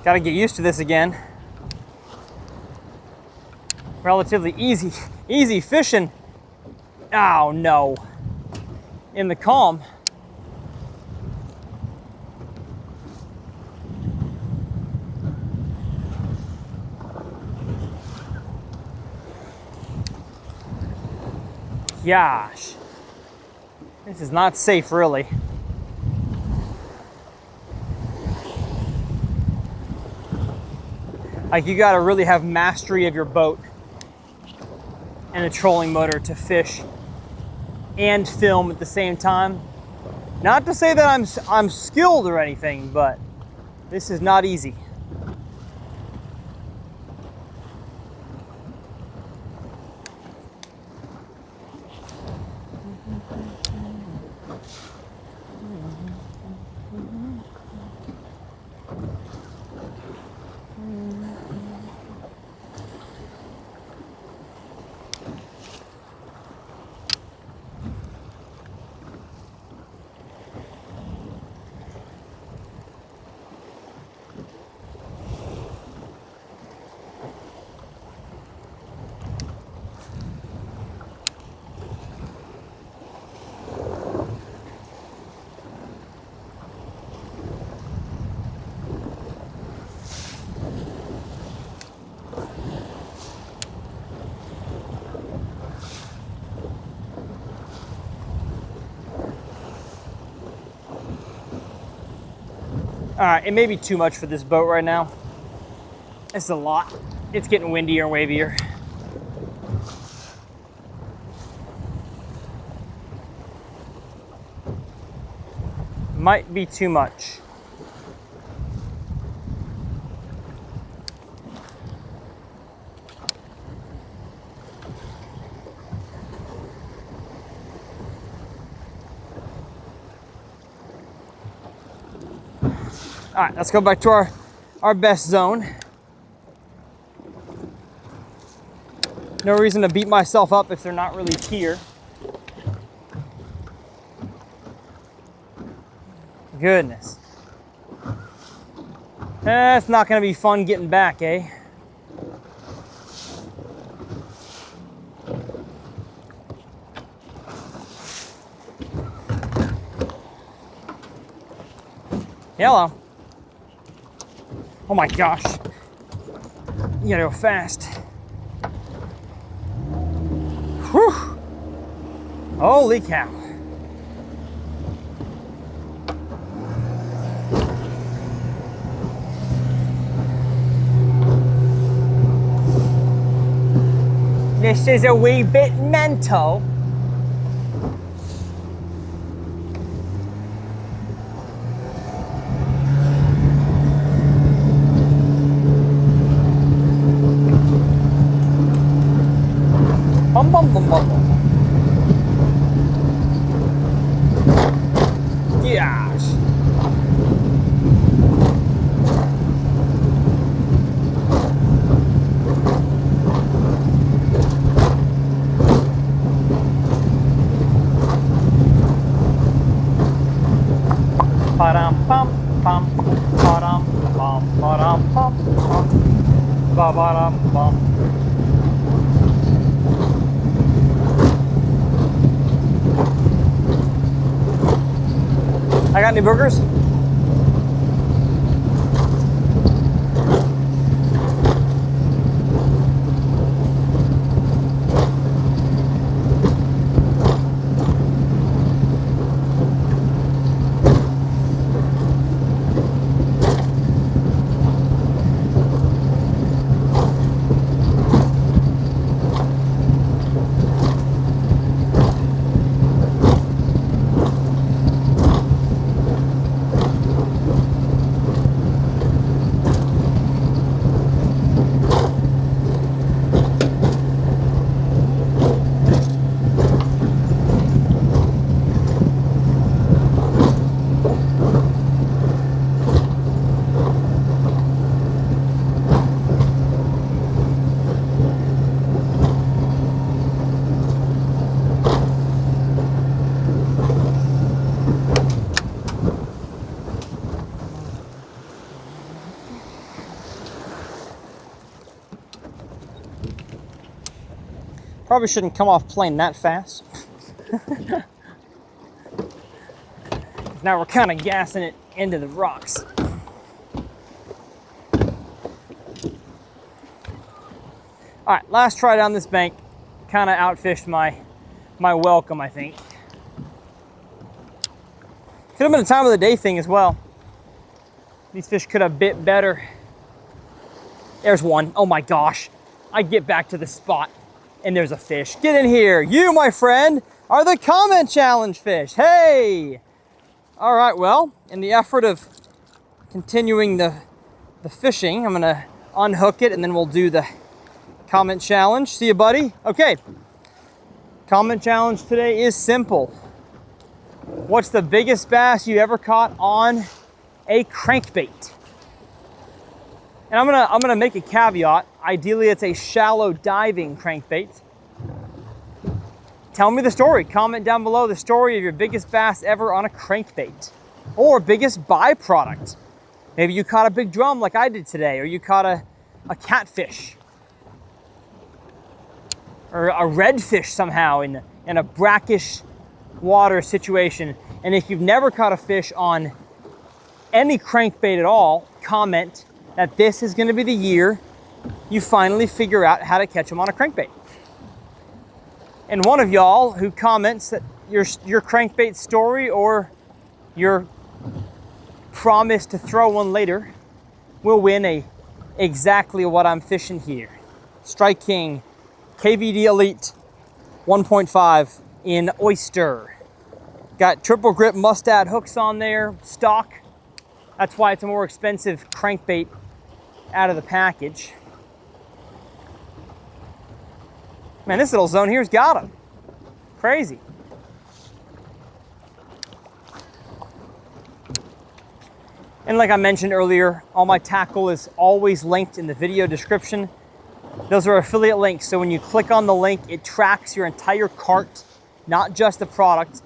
Got to get used to this again. Relatively easy fishing. Oh no. In the calm. Gosh. This is not safe, really. Like, you gotta really have mastery of your boat and a trolling motor to fish and film at the same time. Not to say that I'm skilled or anything, but this is not easy. All right, it may be too much for this boat right now. It's a lot. It's getting windier and wavier. Might be too much. All right, let's go back to our best zone. No reason to beat myself up if they're not really here. Goodness. It's not gonna be fun getting back, eh? Hello. Oh my gosh. You gotta go fast. Whew. Holy cow. This is a wee bit mental. Bum bum bum bum bum. Gosh. Ba-dum bum bum. Ba-dum bum ba-dum bum bum. Ba-ba-dum bum. I got any burgers? Probably shouldn't come off plane that fast. Now we're kind of gassing it into the rocks. All right, last try down this bank. Kind of outfished my welcome, I think. Could have been a time of the day thing as well. These fish could have bit better. There's one. Oh my gosh. I get back to the spot and there's a fish. Get in here. You, my friend, are the comment challenge fish. Hey. All right, well, in the effort of continuing the fishing, I'm gonna unhook it and then we'll do the comment challenge. See you, buddy. Okay. Comment challenge today is simple. What's the biggest bass you ever caught on a crankbait? And I'm gonna make a caveat. Ideally, it's a shallow diving crankbait. Tell me the story. Comment down below the story of your biggest bass ever on a crankbait, or biggest byproduct. Maybe you caught a big drum like I did today, or you caught a catfish, or a redfish somehow in a brackish water situation. And if you've never caught a fish on any crankbait at all, comment that this is gonna be the year you finally figure out how to catch them on a crankbait. And one of y'all who comments that your crankbait story or your promise to throw one later will win exactly what I'm fishing here. Strike King KVD Elite 1.5 in oyster. Got triple grip mustad hooks on there, stock. That's why it's a more expensive crankbait out of the package. Man, this little zone here's got him. Crazy. And like I mentioned earlier, all my tackle is always linked in the video description. Those are affiliate links, so when you click on the link, it tracks your entire cart, not just the product,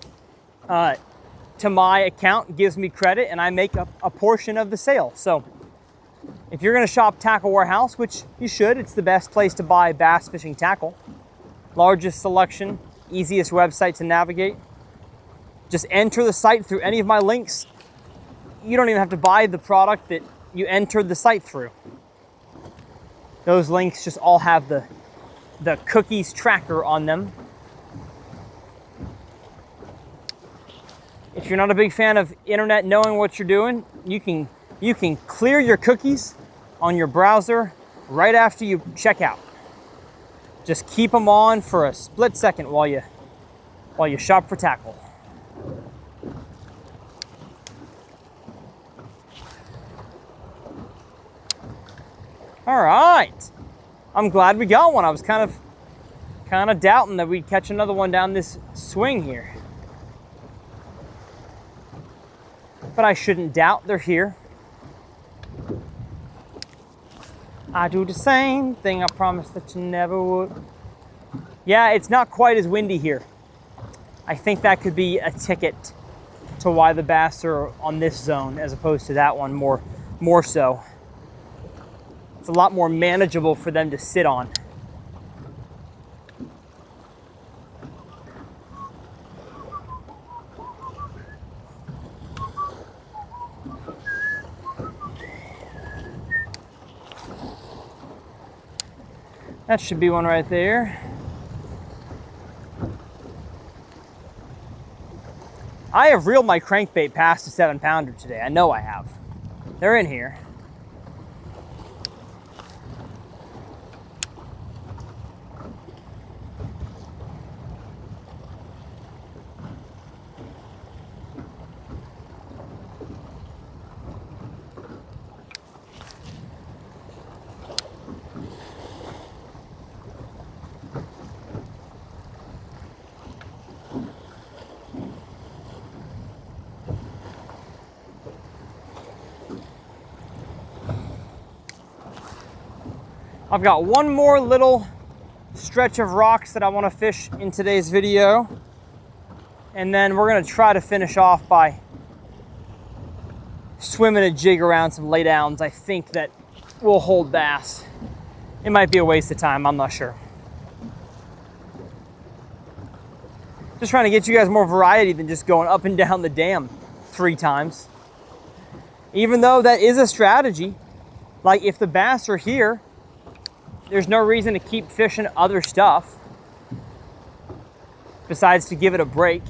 to my account, gives me credit, and I make a portion of the sale. So if you're gonna shop Tackle Warehouse, which you should, it's the best place to buy bass fishing tackle. Largest selection, easiest website to navigate. Just enter the site through any of my links. You don't even have to buy the product that you entered the site through. Those links just all have the cookies tracker on them. If you're not a big fan of internet knowing what you're doing, you can clear your cookies on your browser right after you check out. Just keep them on for a split second while you shop for tackle. All right, I'm glad we got one. I was kind of doubting that we'd catch another one down this swing here. But I shouldn't doubt, they're here. I do the same thing I promised that you never would. Yeah, it's not quite as windy here. I think that could be a ticket to why the bass are on this zone as opposed to that one more so. It's a lot more manageable for them to sit on. That should be one right there. I have reeled my crankbait past a 7-pounder today. I know I have. They're in here. I've got one more little stretch of rocks that I want to fish in today's video. And then we're going to try to finish off by swimming a jig around some laydowns. I think that will hold bass. It might be a waste of time, I'm not sure. Just trying to get you guys more variety than just going up and down the dam 3 times. Even though that is a strategy, like if the bass are here, there's no reason to keep fishing other stuff besides to give it a break.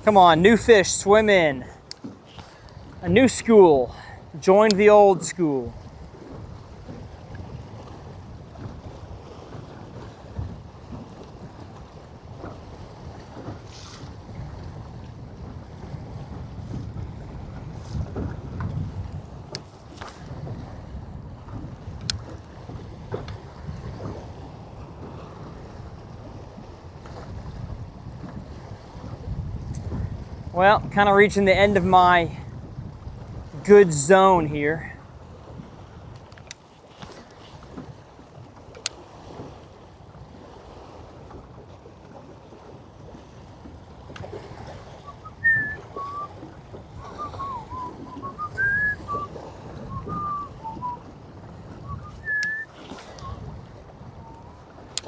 Come on, new fish, swim in. A new school, joined the old school. Well, kind of reaching the end of my good zone here.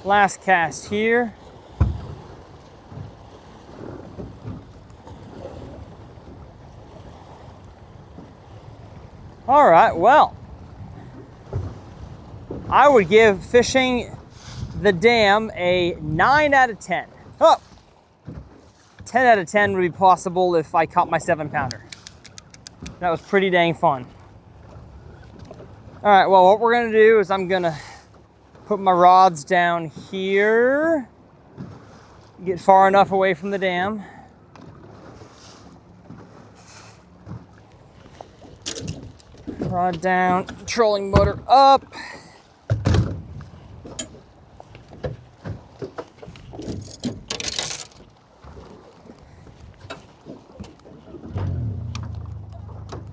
Last cast here. All right, well, I would give fishing the dam a 9 out of 10. Oh, 10 out of 10 would be possible if I caught my 7-pounder. That was pretty dang fun. All right, well, what we're gonna do is I'm gonna put my rods down here, get far enough away from the dam. Rod down, trolling motor up.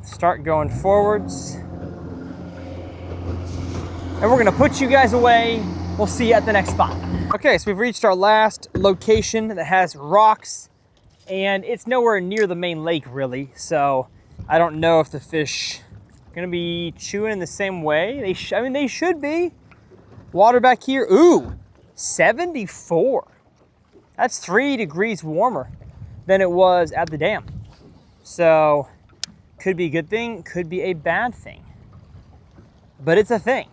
Start going forwards. And we're gonna put you guys away. We'll see you at the next spot. Okay, so we've reached our last location that has rocks, and it's nowhere near the main lake really, so I don't know if the fish are gonna be chewing in the same way. I mean, they should be. Water back here, ooh, 74. That's 3 degrees warmer than it was at the dam. So, could be a good thing, could be a bad thing. But it's a thing.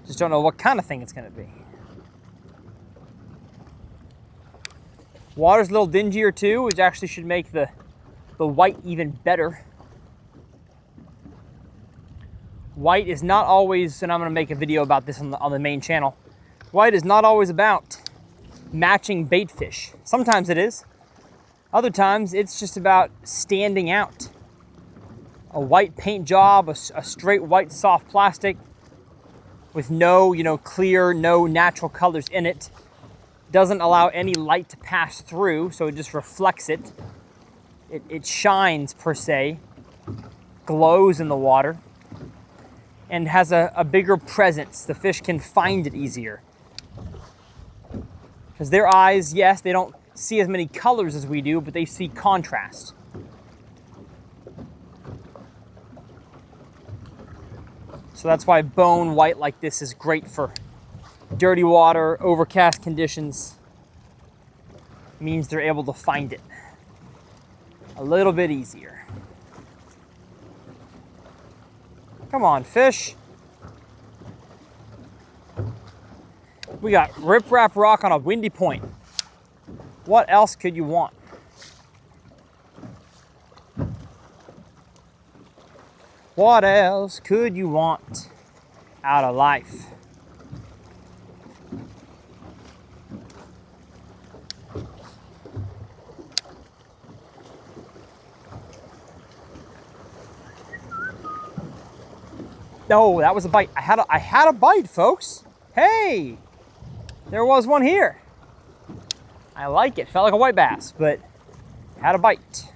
Just don't know what kind of thing it's gonna be. Water's a little dingier too, which actually should make the white even better. White is not always, and I'm gonna make a video about this on the main channel. White is not always about matching bait fish. Sometimes it is. Other times it's just about standing out. A white paint job, a straight white soft plastic with no, clear, no natural colors in it. Doesn't allow any light to pass through, so it just reflects it. It shines, per se, glows in the water, and has a bigger presence. The fish can find it easier. Because their eyes, yes, they don't see as many colors as we do, but they see contrast. So that's why bone white like this is great for dirty water, overcast conditions. Means they're able to find it a little bit easier. Come on, fish. We got riprap rock on a windy point. What else could you want? What else could you want out of life? No, that was a bite. I had a bite, folks. Hey, there was one here. I like it. Felt like a white bass, but had a bite.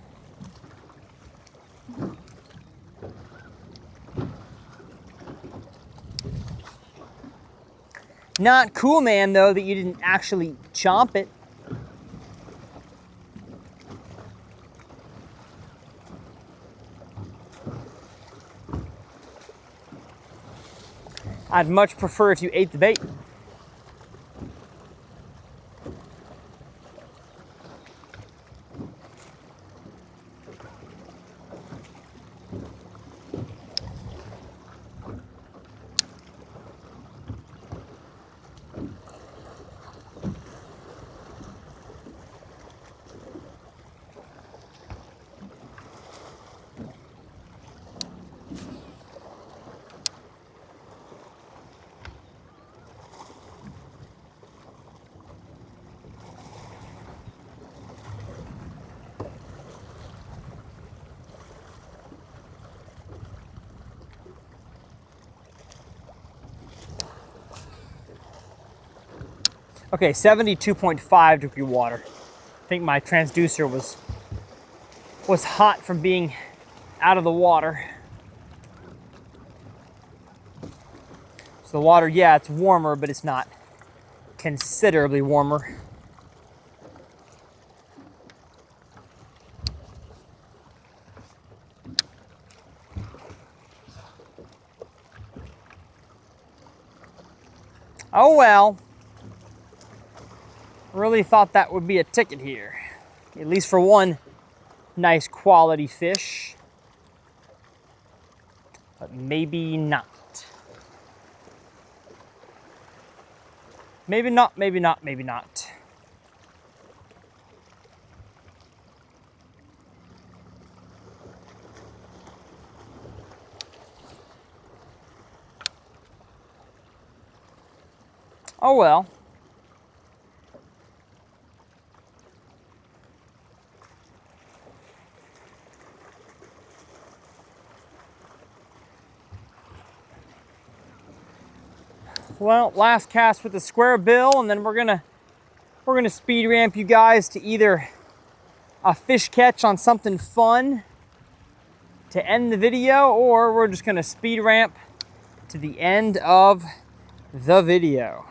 Not cool, man, though, that you didn't actually chomp it. I'd much prefer if you ate the bait. Okay, 72.5 degree water. I think my transducer was hot from being out of the water. So the water, yeah, it's warmer, but it's not considerably warmer. Oh well. Really thought that would be a ticket here. At least for one nice quality fish. But maybe not. Maybe not, maybe not, maybe not. Oh well. Well, last cast with the square bill, and then we're gonna speed ramp you guys to either a fish catch on something fun to end the video, or we're just gonna speed ramp to the end of the video.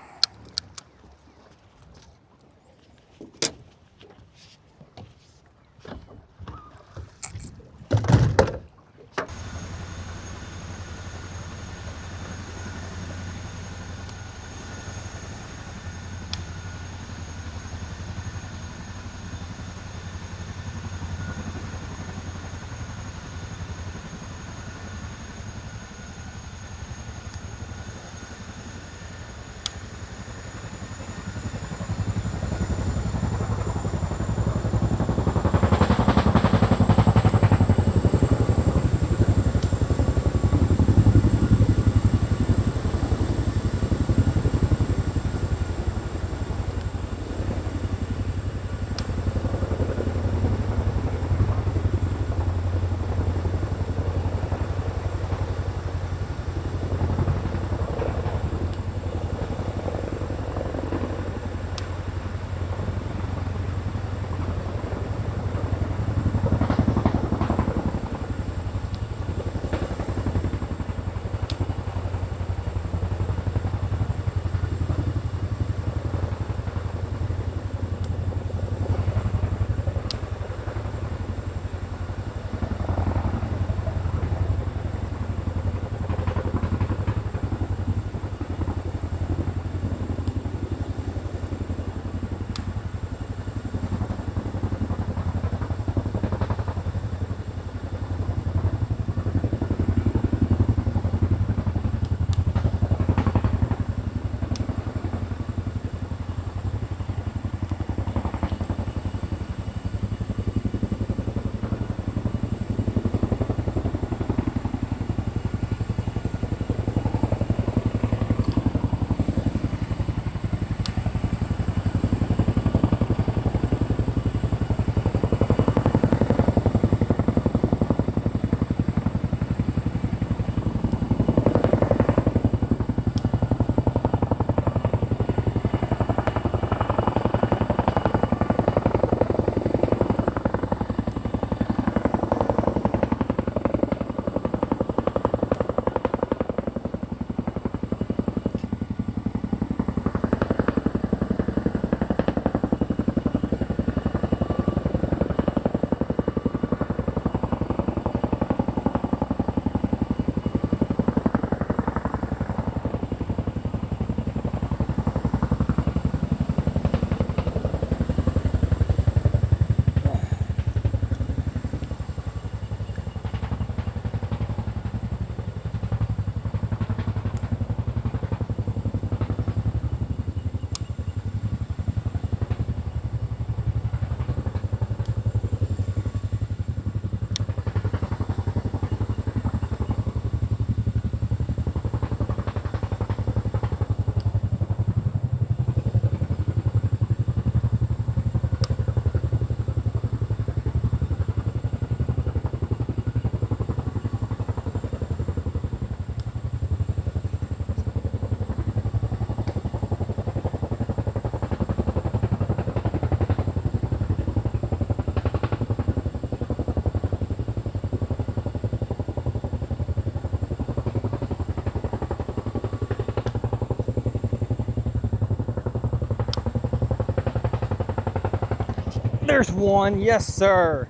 There's one, yes sir.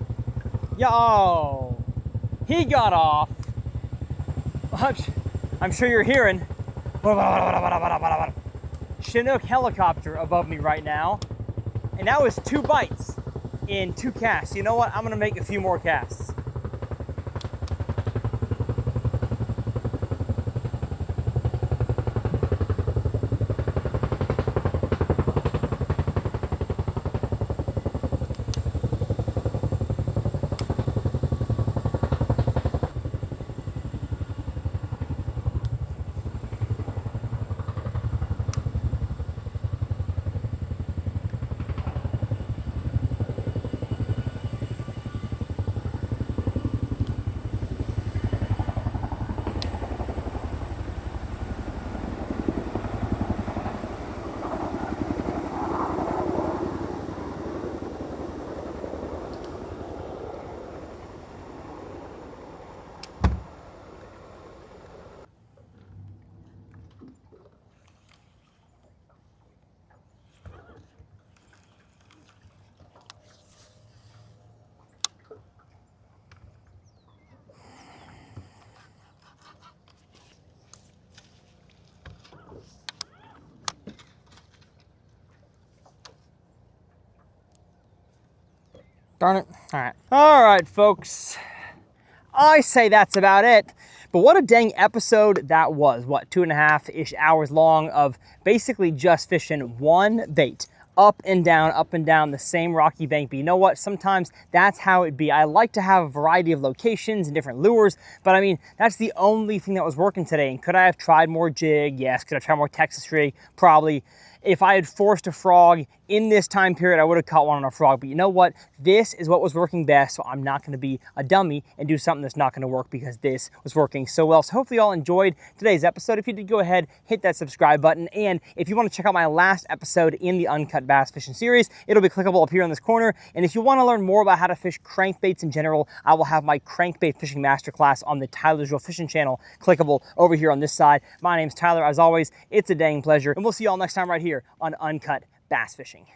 Yo, he got off. I'm sure you're hearing. Chinook helicopter above me right now. And that was 2 bites in 2 casts. You know what? I'm gonna make a few more casts. Darn it. All right. All right, folks. I say that's about it. But what a dang episode that was. What, 2.5-ish hours long of basically just fishing one bait. Up and down the same rocky bank. But you know what? Sometimes that's how it be. I like to have a variety of locations and different lures, but I mean, that's the only thing that was working today. And could I have tried more jig? Yes. Could I try more Texas rig? Probably. If I had forced a frog in this time period, I would have caught one on a frog. But you know what? This is what was working best, so I'm not gonna be a dummy and do something that's not gonna work because this was working so well. So hopefully you all enjoyed today's episode. If you did, go ahead, hit that subscribe button. And if you wanna check out my last episode in the Uncut Bass Fishing series, it'll be clickable up here in this corner. And if you wanna learn more about how to fish crankbaits in general, I will have my crankbait fishing masterclass on the Tyler's Real Fishing channel, clickable over here on this side. My name's Tyler. As always, it's a dang pleasure. And we'll see you all next time right here on Uncut Bass Fishing.